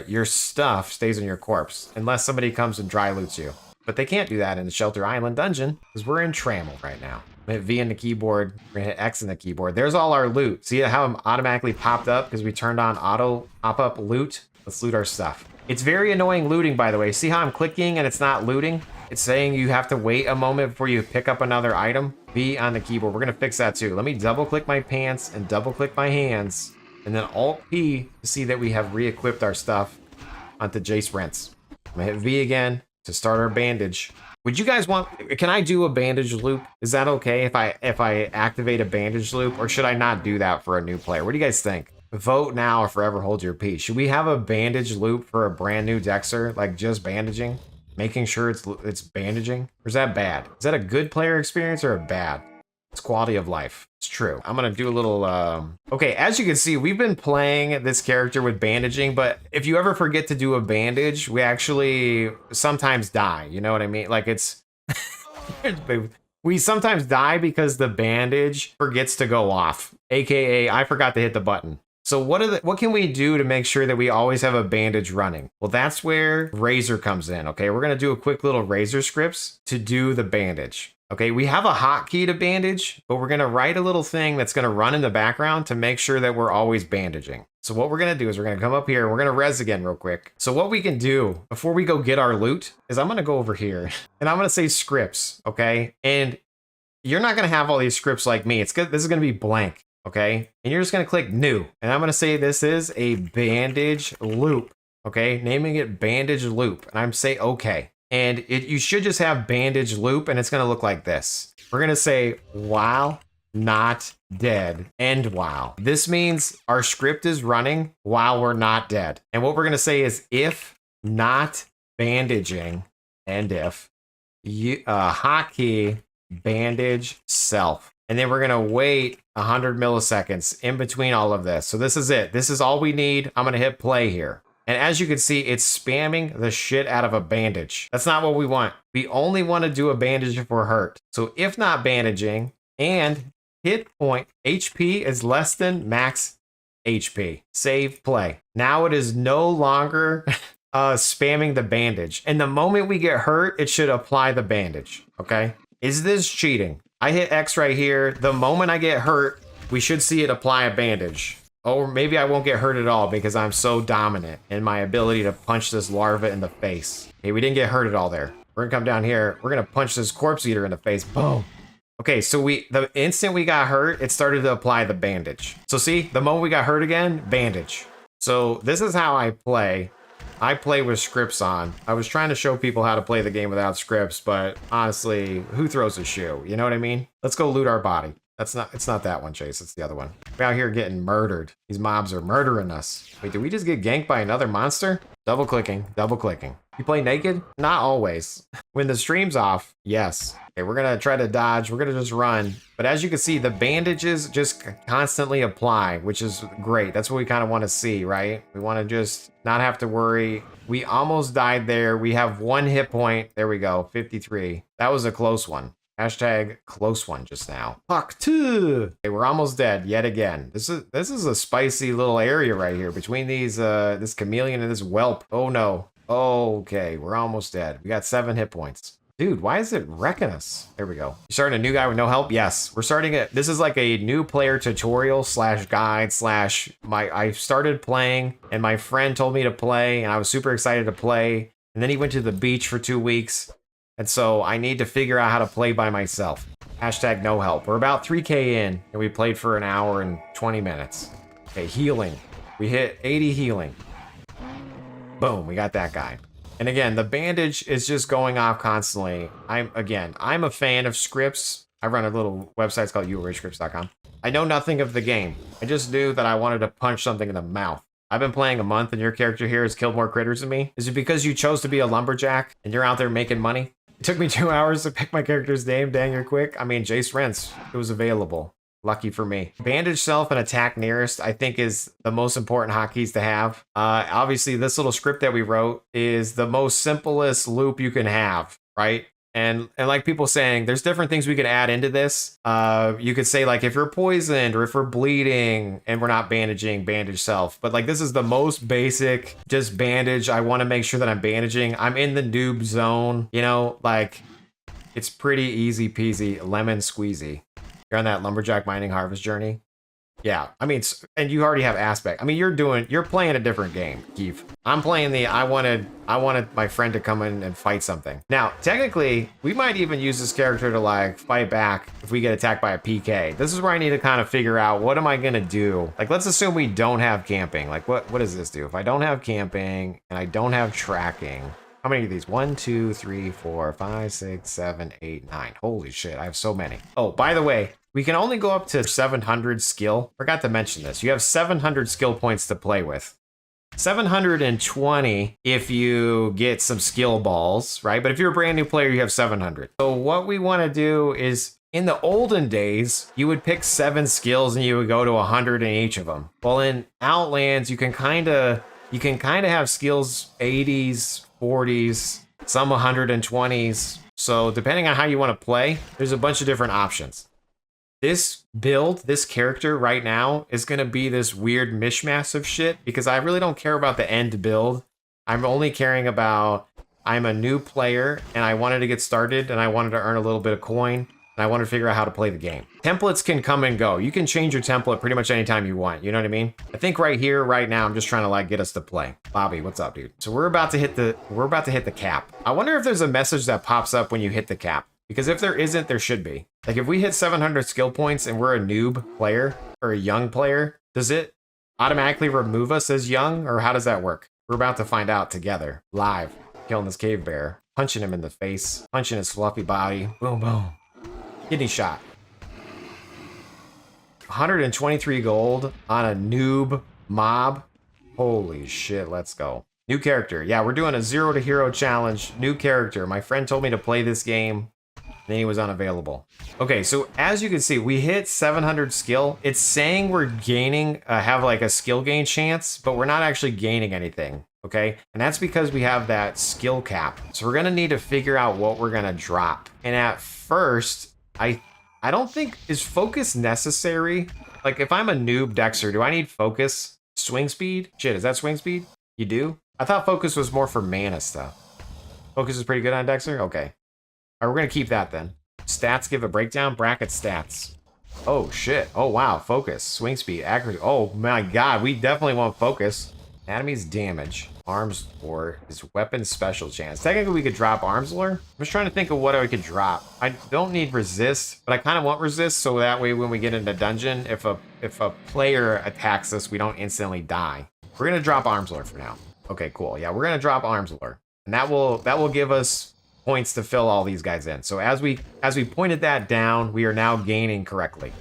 your stuff stays in your corpse. Unless somebody comes and dry loots you. But they can't do that in the Shelter Island dungeon because we're in Trammel right now. I'm gonna hit V in the keyboard. We're gonna hit X in the keyboard. There's all our loot. See how I'm automatically popped up because we turned on auto pop-up loot? Let's loot our stuff. It's very annoying looting, by the way. See how I'm clicking and it's not looting? It's saying you have to wait a moment before you pick up another item. V on the keyboard. We're gonna fix that too. Let me double click my pants and double click my hands. And then Alt P to see that we have re-equipped our stuff onto Jace Rents. I'm gonna hit V again to start our bandage. Would you guys want, can I do a bandage loop? Is that okay if I activate a bandage loop, or should I not do that for a new player? What do you guys think? Vote now or forever hold your peace. Should we have a bandage loop for a brand new Dexter, like just bandaging? Making sure it's bandaging? Or is that bad? Is that a good player experience or a bad? It's quality of life. It's true. I'm gonna do a little, okay, as you can see, we've been playing this character with bandaging, but if you ever forget to do a bandage, we actually sometimes die, you know what I mean? Like it's, we sometimes die because the bandage forgets to go off, AKA I forgot to hit the button. So what can we do to make sure that we always have a bandage running? Well, that's where Razor comes in, okay? We're gonna do a quick little Razor scripts to do the bandage. Okay, we have a hotkey to bandage, but we're gonna write a little thing that's gonna run in the background to make sure that we're always bandaging. So what we're gonna do is we're gonna come up here, we're gonna res again real quick. So what we can do before we go get our loot is I'm gonna go over here and I'm gonna say scripts, okay? And you're not gonna have all these scripts like me. It's good. This is gonna be blank, okay? And you're just gonna click new. And I'm gonna say this is a bandage loop, okay? Naming it bandage loop. And I'm say okay. And you should just have bandage loop, and it's gonna look like this. We're gonna say while not dead, end while. This means our script is running while we're not dead. And what we're gonna say is if not bandaging, and if you hotkey bandage self. And then we're gonna wait 100 milliseconds in between all of this. So this is it. This is all we need. I'm gonna hit play here. And as you can see, it's spamming the shit out of a bandage. That's not what we want. We only want to do a bandage if we're hurt. So if not bandaging and hit point HP is less than max HP. Save play. Now it is no longer spamming the bandage. And the moment we get hurt, it should apply the bandage. Okay. Is this cheating? I hit X right here. The moment I get hurt, we should see it apply a bandage. Or maybe I won't get hurt at all because I'm so dominant in my ability to punch this larva in the face. Okay, we didn't get hurt at all there. We're gonna come down here. We're gonna punch this corpse eater in the face. Boom. Okay, so the instant we got hurt, it started to apply the bandage. So see, the moment we got hurt again, bandage. So this is how I play. I play with scripts on. I was trying to show people how to play the game without scripts, but honestly, who throws a shoe? You know what I mean? Let's go loot our body. It's not that one, Chase. It's the other one. We're out here getting murdered. These mobs are murdering us. Wait, did we just get ganked by another monster? Double clicking, double clicking. You play naked? Not always. When the stream's off, yes. Okay, we're gonna try to dodge. We're gonna just run. But as you can see, the bandages just constantly apply, which is great. That's what we kind of want to see, right? We want to just not have to worry. We almost died there. We have 1 hit point. There we go, 53. That was a close one. Hashtag close one just now. Fuck two. Okay, we're almost dead yet again. This is a spicy little area right here between these this chameleon and this whelp. Oh no. Okay, we're almost dead. We got 7 hit points. Dude, why is it wrecking us? There we go. You starting a new guy with no help? Yes, we're starting it. This is like a new player tutorial slash guide slash I started playing and my friend told me to play and I was super excited to play. And then he went to the beach for 2 weeks. And so I need to figure out how to play by myself. Hashtag no help. We're about 3K in and we played for 1 hour and 20 minutes. Okay, healing. We hit 80 healing. Boom, we got that guy. And again, the bandage is just going off constantly. I'm a fan of scripts. I run a little website called youragescripts.com. I know nothing of the game. I just knew that I wanted to punch something in the mouth. I've been playing a month and your character here has killed more critters than me. Is it because you chose to be a lumberjack and you're out there making money? It took me 2 hours to pick my character's name. Dang, you're quick. I mean, Jace Rents, it was available. Lucky for me. Bandage self and attack nearest, I think, is the most important hotkeys to have. Obviously, this little script that we wrote is the most simplest loop you can have, right? And like people saying, there's different things we could add into this. You could say, like, if you're poisoned or if we're bleeding and we're not bandaging, bandage self. But, like, this is the most basic, just bandage. I want to make sure that I'm bandaging. I'm in the noob zone, you know, like, it's pretty easy peasy, lemon squeezy. You're on that lumberjack mining harvest journey. Yeah, I mean, and you already have aspect. I mean, you're playing a different game, Keith. I'm playing the, I wanted my friend to come in and fight something. Now, technically, we might even use this character to like fight back if we get attacked by a PK. This is where I need to kind of figure out, what am I gonna do? Like, let's assume we don't have camping. Like, what does this do? If I don't have camping and I don't have tracking, how many of these? 1, 2, 3, 4, 5, 6, 7, 8, 9. Holy shit, I have so many. Oh, by the way, we can only go up to 700 skill. Forgot to mention this. You have 700 skill points to play with. 720 if you get some skill balls, right? But if you're a brand new player, you have 700. So what we want to do is, in the olden days, you would pick 7 skills and you would go to 100 in each of them. Well, in Outlands, you can kind of have skills 80s, 40s, some 120s. So depending on how you want to play, there's a bunch of different options. This build, this character right now is going to be this weird mishmash of shit because I really don't care about the end build. I'm only caring about, I'm a new player and I wanted to get started and I wanted to earn a little bit of coin and I wanted to figure out how to play the game. Templates can come and go. You can change your template pretty much anytime you want. You know what I mean? I think right here, right now, I'm just trying to like get us to play. Bobby, what's up, dude? So we're about to hit the cap. I wonder if there's a message that pops up when you hit the cap. Because if there isn't, there should be. Like if we hit 700 skill points and we're a noob player or a young player, does it automatically remove us as young or how does that work? We're about to find out together, live, killing this cave bear, punching him in the face, punching his fluffy body, boom, boom, kidney shot. 123 gold on a noob mob. Holy shit, let's go. New character. Yeah, we're doing a 0 to hero challenge. New character. My friend told me to play this game, and he was unavailable. Okay, so as you can see, we hit 700 skill. It's saying we're gaining, have like a skill gain chance, but we're not actually gaining anything, okay? And that's because we have that skill cap. So we're gonna need to figure out what we're gonna drop. And at first, I don't think, is focus necessary? Like if I'm a noob Dexter, do I need focus? Swing speed? Shit, is that swing speed? You do? I thought focus was more for mana stuff. Focus is pretty good on Dexter? Okay. All right, we're gonna keep that then. Stats give a breakdown. Bracket stats. Oh shit. Oh wow. Focus. Swing speed. Accuracy. Oh my god. We definitely want focus. Anatomy's damage. Arms lore is weapon special chance. Technically we could drop arms lore. I'm just trying to think of what I could drop. I don't need resist, but I kind of want resist so that way when we get into dungeon, if a player attacks us, we don't instantly die. We're gonna drop arms lore for now. Okay, cool. Yeah, we're gonna drop arms lore. And that will give us points to fill all these guys in. So as we pointed that down, we are now gaining correctly.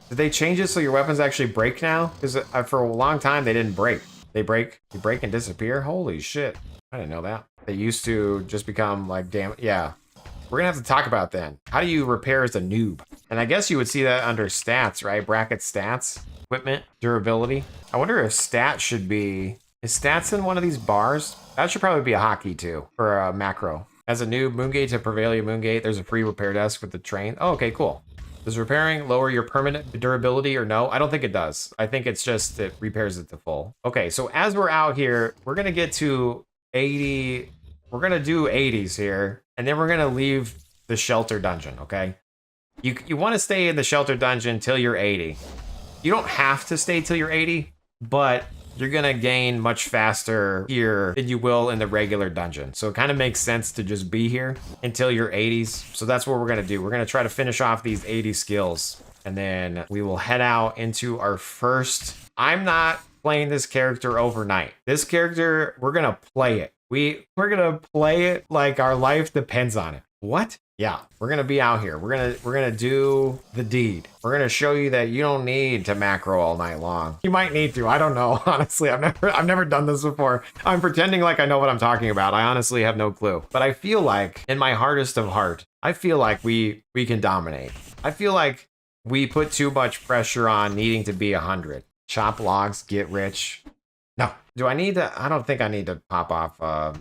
Did they change it so your weapons actually break now? Because for a long time they didn't break. They break and disappear? Holy shit. I didn't know that. They used to just become like, damn, yeah. We're gonna have to talk about then. How do you repair as a noob? And I guess you would see that under stats, right? Bracket stats, equipment, durability. I wonder if stats should be, is stats in one of these bars? That should probably be a hotkey too, or a macro. As a noob, Moongate to Prevalia Moongate, there's a free repair desk with the train. Oh, okay, cool. Does repairing lower your permanent durability or no? I don't think it does. I think it's just it repairs it to full. Okay, so as we're out here, we're gonna get to 80. We're gonna do 80s here, and then we're gonna leave the shelter dungeon, okay? You want to stay in the shelter dungeon till you're 80. You don't have to stay till you're 80, but you're gonna gain much faster here than you will in the regular dungeon. So it kind of makes sense to just be here until you're 80s. So that's what we're gonna do. We're gonna try to finish off these 80 skills, and then we will head out into our first. I'm not playing this character overnight. This character, we're gonna play it. We're gonna play it like our life depends on it. What? Yeah, we're gonna be out here. We're gonna do the deed. We're gonna show you that you don't need to macro all night long. You might need to. I don't know. Honestly, I've never done this before. I'm pretending like I know what I'm talking about. I honestly have no clue. But I feel like, in my hardest of heart, I feel like we can dominate. I feel like we put too much pressure on needing to be 100. Chop logs, get rich. No. Do I need to? I don't think I need to pop off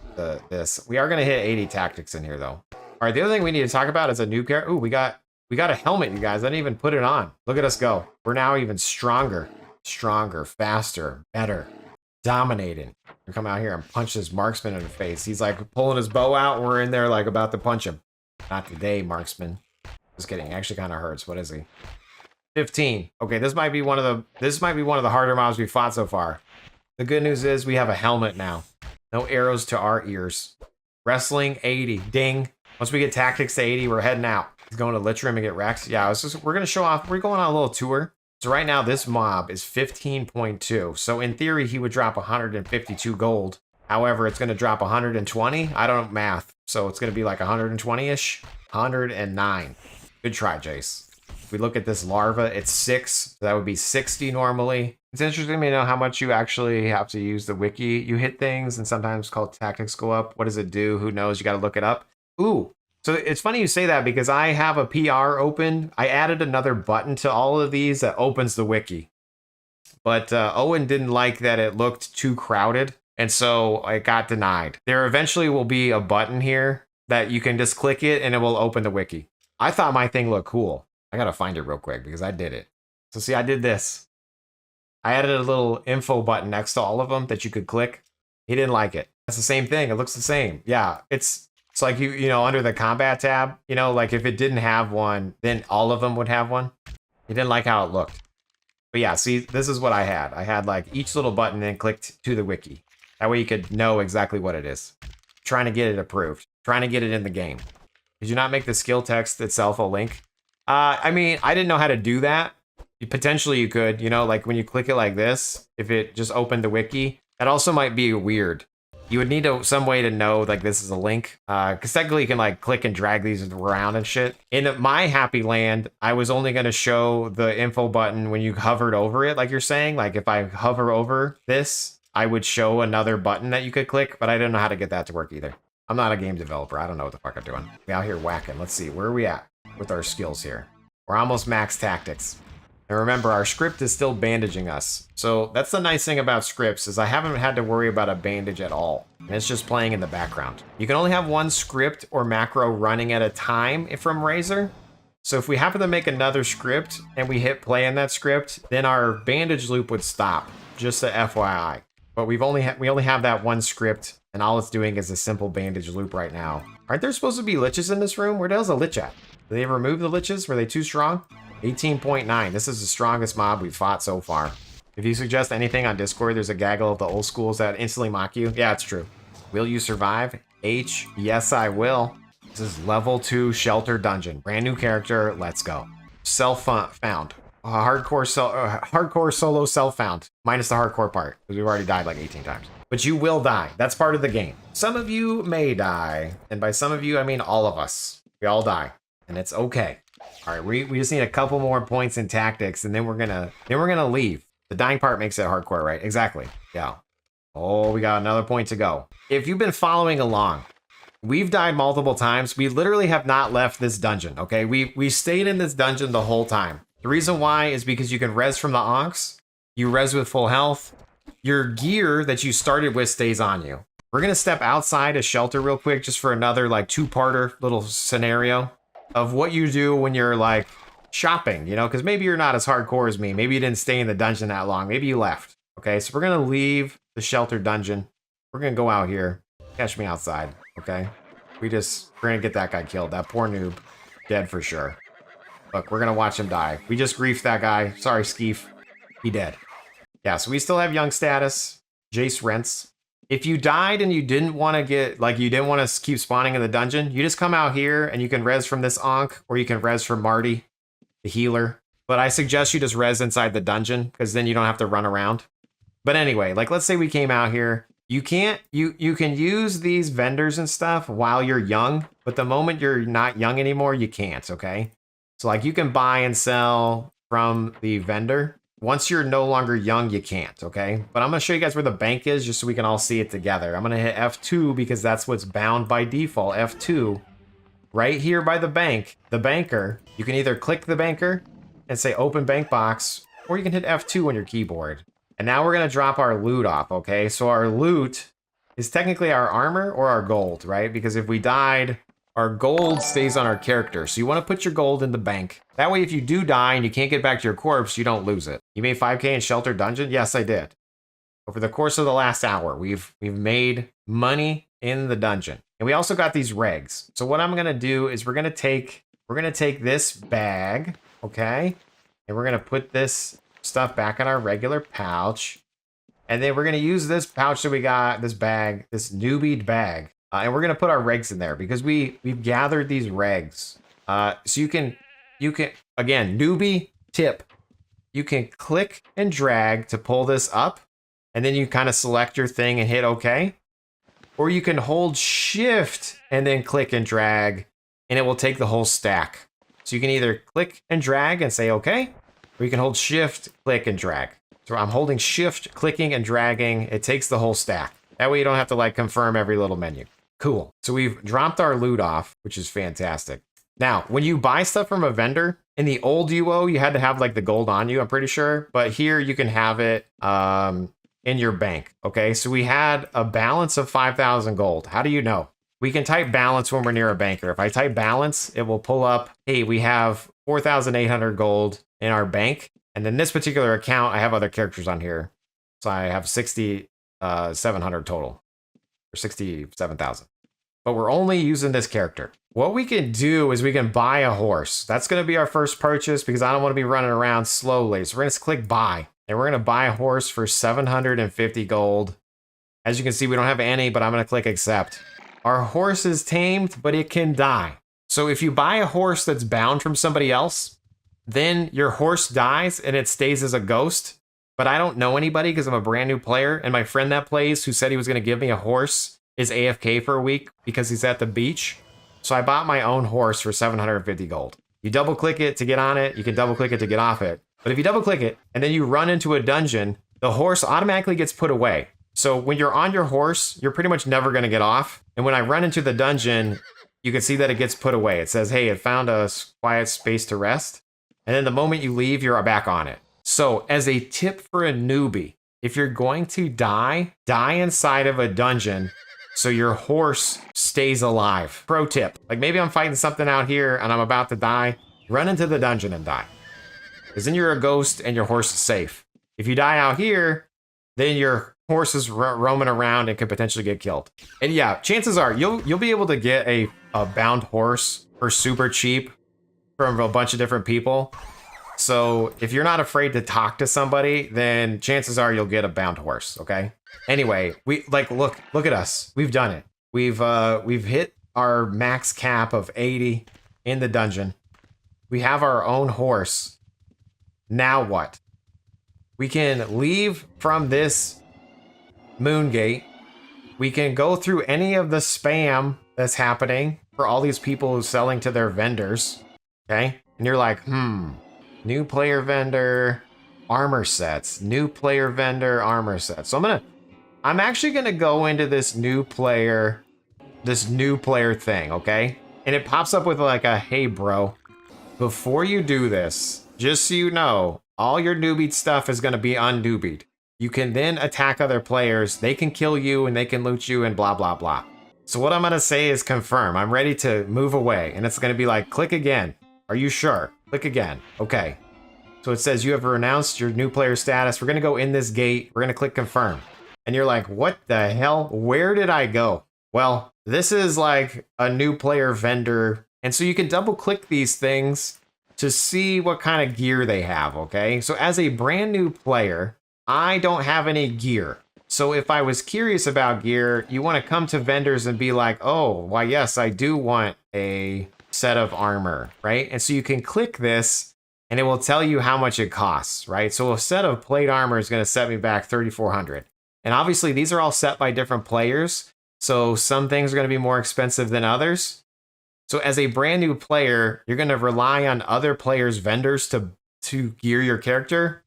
this. We are gonna hit 80 tactics in here though. All right, the other thing we need to talk about is a new character. Ooh, we got a helmet, you guys. I didn't even put it on. Look at us go. We're now even stronger, faster, better, dominating. We come out here and punch this marksman in the face. He's like pulling his bow out. We're in there like about to punch him. Not today, marksman. Just kidding. Actually, kind of hurts. What is he? 15. Okay, this might be one of the harder mobs we fought so far. The good news is we have a helmet now. No arrows to our ears. Wrestling 80. Ding. Once we get tactics to 80, we're heading out. He's going to Litrim and get Rex. Yeah, we're going to show off. We're going on a little tour. So right now, this mob is 15.2. So in theory, he would drop 152 gold. However, it's going to drop 120. I don't know math. So it's going to be like 120-ish. 109. Good try, Jace. If we look at this larva, it's 6. So that would be 60 normally. It's interesting to know how much you actually have to use the wiki. You hit things and sometimes called tactics go up. What does it do? Who knows? You got to look it up. Ooh, so it's funny you say that because I have a PR open. I added another button to all of these that opens the wiki. But Owen didn't like that it looked too crowded, and so it got denied. There eventually will be a button here that you can just click it and it will open the wiki. I thought my thing looked cool. I gotta find it real quick because I did it. So see, I did this. I added a little info button next to all of them that you could click. He didn't like it. That's the same thing. It looks the same. Yeah, it's like you know, under the combat tab, you know, like if it didn't have one, then all of them would have one. He didn't like how it looked. But yeah, see, this is what I had. I had like each little button and clicked to the wiki. That way you could know exactly what it is. Trying to get it approved. Trying to get it in the game. Did you not make the skill text itself a link? I mean, I didn't know how to do that. Potentially you could, you know, like when you click it like this, if it just opened the wiki, that also might be weird. You would need some way to know like this is a link, because technically you can like click and drag these around and shit. In my happy land, I was only going to show the info button when you hovered over it, like you're saying. Like if I hover over this, I would show another button that you could click, but I don't know how to get that to work either. I'm not a game developer. I don't know what the fuck I'm doing. We out here whacking. Let's see. Where are we at with our skills here? We're almost max tactics. And remember, our script is still bandaging us. So that's the nice thing about scripts is I haven't had to worry about a bandage at all. And it's just playing in the background. You can only have one script or macro running at a time from Razor. So if we happen to make another script and we hit play in that script, then our bandage loop would stop. Just a FYI. But we only have that one script, and all it's doing is a simple bandage loop right now. Aren't there supposed to be liches in this room? Where the hell's a lich at? Did they remove the liches? Were they too strong? 18.9. This is the strongest mob we've fought so far. If you suggest anything on Discord, there's a gaggle of the old schools that instantly mock you. Yeah, it's true. Will you survive? H, yes I will. This is level 2 shelter dungeon. Brand new character, let's go. Self-found. Hardcore solo self-found. Minus the hardcore part, because we've already died like 18 times. But you will die. That's part of the game. Some of you may die. And by some of you, I mean all of us. We all die. And it's okay. All right, we just need a couple more points in tactics, and then we're gonna leave. The dying part makes it hardcore, right? Exactly. Yeah. Oh, we got another point to go. If you've been following along, we've died multiple times. We literally have not left this dungeon, okay? We stayed in this dungeon the whole time. The reason why is because you can res from the onks. You res with full health. Your gear that you started with stays on you. We're gonna step outside a shelter real quick just for another like two-parter little scenario of what you do when you're like shopping, you know, because maybe you're not as hardcore as me. Maybe you didn't stay in the dungeon that long. Maybe you left. Okay, so we're gonna leave the shelter dungeon. We're gonna go out here. Catch me outside, okay? We're gonna get that guy killed. That poor noob. Dead for sure. Look, we're gonna watch him die. We just griefed that guy. Sorry, Skeef. He dead. Yeah, so we still have young status. Jace rents. If you died and you didn't want to you didn't want to keep spawning in the dungeon, you just come out here and you can res from this Ankh, or you can res from Marty, the healer. But I suggest you just res inside the dungeon, because then you don't have to run around. But anyway, like let's say we came out here. You can use these vendors and stuff while you're young, but the moment you're not young anymore, you can't, okay? So like you can buy and sell from the vendor. Once you're no longer young, you can't, okay? But I'm gonna show you guys where the bank is just so we can all see it together. I'm gonna hit F2 because that's what's bound by default, F2. Right here by the bank, the banker, you can either click the banker and say open bank box, or you can hit F2 on your keyboard. And now we're gonna drop our loot off, okay? So our loot is technically our armor or our gold, right? Because if we died, our gold stays on our character. So you want to put your gold in the bank. That way, if you do die and you can't get back to your corpse, you don't lose it. You made 5K in Shelter Dungeon? Yes, I did. Over the course of the last hour, we've made money in the dungeon. And we also got these regs. So what I'm gonna do is we're gonna take this bag, okay? And we're gonna put this stuff back in our regular pouch. And then we're gonna use this pouch that we got, this bag, this newbie bag. And we're gonna put our regs in there because we've gathered these regs. So you can again, newbie tip. You can click and drag to pull this up, and then you kind of select your thing and hit OK. Or you can hold shift and then click and drag, and it will take the whole stack. So you can either click and drag and say OK, or you can hold shift, click and drag. So I'm holding shift, clicking and dragging. It takes the whole stack. That way you don't have to like confirm every little menu. Cool. So we've dropped our loot off, which is fantastic. Now, when you buy stuff from a vendor, in the old UO, you had to have like the gold on you, I'm pretty sure. But here you can have it in your bank. Okay, so we had a balance of 5,000 gold. How do you know? We can type balance when we're near a banker. If I type balance, it will pull up, hey, we have 4,800 gold in our bank. And in this particular account, I have other characters on here. So I have 6,700 total. Or 67,000. But we're only using this character. What we can do is we can buy a horse. That's going to be our first purchase because I don't want to be running around slowly. So we're going to click buy. And we're going to buy a horse for 750 gold. As you can see, we don't have any, but I'm going to click accept. Our horse is tamed, but it can die. So if you buy a horse that's bound from somebody else, then your horse dies and it stays as a ghost. But I don't know anybody because I'm a brand new player. And my friend that plays, who said he was going to give me a horse, is AFK for a week because he's at the beach. So I bought my own horse for 750 gold. You double click it to get on it. You can double click it to get off it. But if you double click it and then you run into a dungeon, the horse automatically gets put away. So when you're on your horse, you're pretty much never going to get off. And when I run into the dungeon, you can see that it gets put away. It says, hey, it found a quiet space to rest. And then the moment you leave, you're back on it. So as a tip for a newbie, if you're going to die inside of a dungeon so your horse stays alive. Pro tip, like maybe I'm fighting something out here and I'm about to die, run into the dungeon and die. Because then you're a ghost and your horse is safe. If you die out here, then your horse is roaming around and could potentially get killed. And yeah, chances are you'll be able to get a bound horse for super cheap from a bunch of different people. So if you're not afraid to talk to somebody, then chances are you'll get a bound horse, okay? Anyway, we like look at us. We've done it. We've hit our max cap of 80 in the dungeon. We have our own horse. Now what? We can leave from this moon gate. We can go through any of the spam that's happening for all these people selling to their vendors, okay? And you're like, new player vendor, armor sets, new player vendor, armor sets. So I'm actually gonna go into this new player thing, okay? And it pops up with like a, hey bro, before you do this, just so you know, all your newbie stuff is gonna be unnewbied. You can then attack other players, they can kill you and they can loot you and blah, blah, blah. So what I'm gonna say is confirm. I'm ready to move away and it's gonna be like, click again. Are you sure? Click again. Okay. So it says you have renounced your new player status. We're gonna go in this gate. We're gonna click confirm. And you're like, what the hell? Where did I go? Well, this is like a new player vendor. And so you can double click these things to see what kind of gear they have, okay? So as a brand new player, I don't have any gear. So if I was curious about gear, you want to come to vendors and be like, oh, why yes, I do want a set of armor, right? And so you can click this and it will tell you how much it costs, right? So a set of plate armor is going to set me back 3,400. And obviously these are all set by different players. So some things are going to be more expensive than others. So as a brand new player, you're going to rely on other players' vendors to gear your character,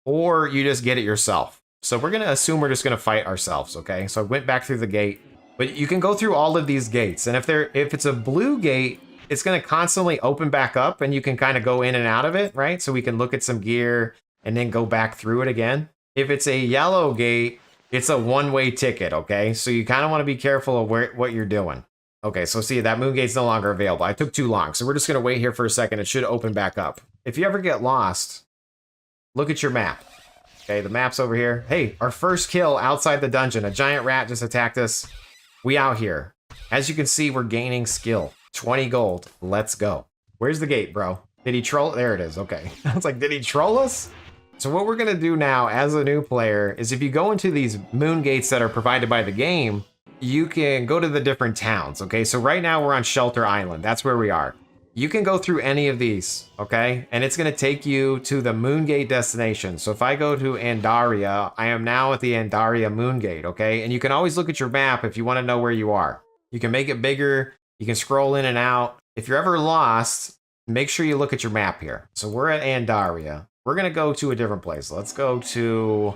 or you just get it yourself. So we're going to assume we're just going to fight ourselves, okay? So I went back through the gate, but you can go through all of these gates. And if it's a blue gate, it's going to constantly open back up and you can kind of go in and out of it, right? So we can look at some gear and then go back through it again. If it's a yellow gate, it's a one-way ticket, okay? So you kind of want to be careful of what you're doing. Okay, so see, that moon gate's no longer available. I took too long, so we're just going to wait here for a second. It should open back up. If you ever get lost, look at your map. Okay, the map's over here. Hey, our first kill outside the dungeon. A giant rat just attacked us. We out here. As you can see, we're gaining skill. 20 gold. Let's go. Where's the gate, bro? Did he troll? There it is. Okay. I was like, did he troll us? So what we're going to do now as a new player is if you go into these moon gates that are provided by the game, you can go to the different towns, okay? So right now we're on Shelter Island. That's where we are. You can go through any of these, okay? And it's going to take you to the Moongate destination. So if I go to Andaria, I am now at the Andaria Moongate, okay? And you can always look at your map if you want to know where you are. You can make it bigger. You can scroll in and out. If you're ever lost, make sure you look at your map here. So we're at Andaria. We're going to go to a different place. Let's go to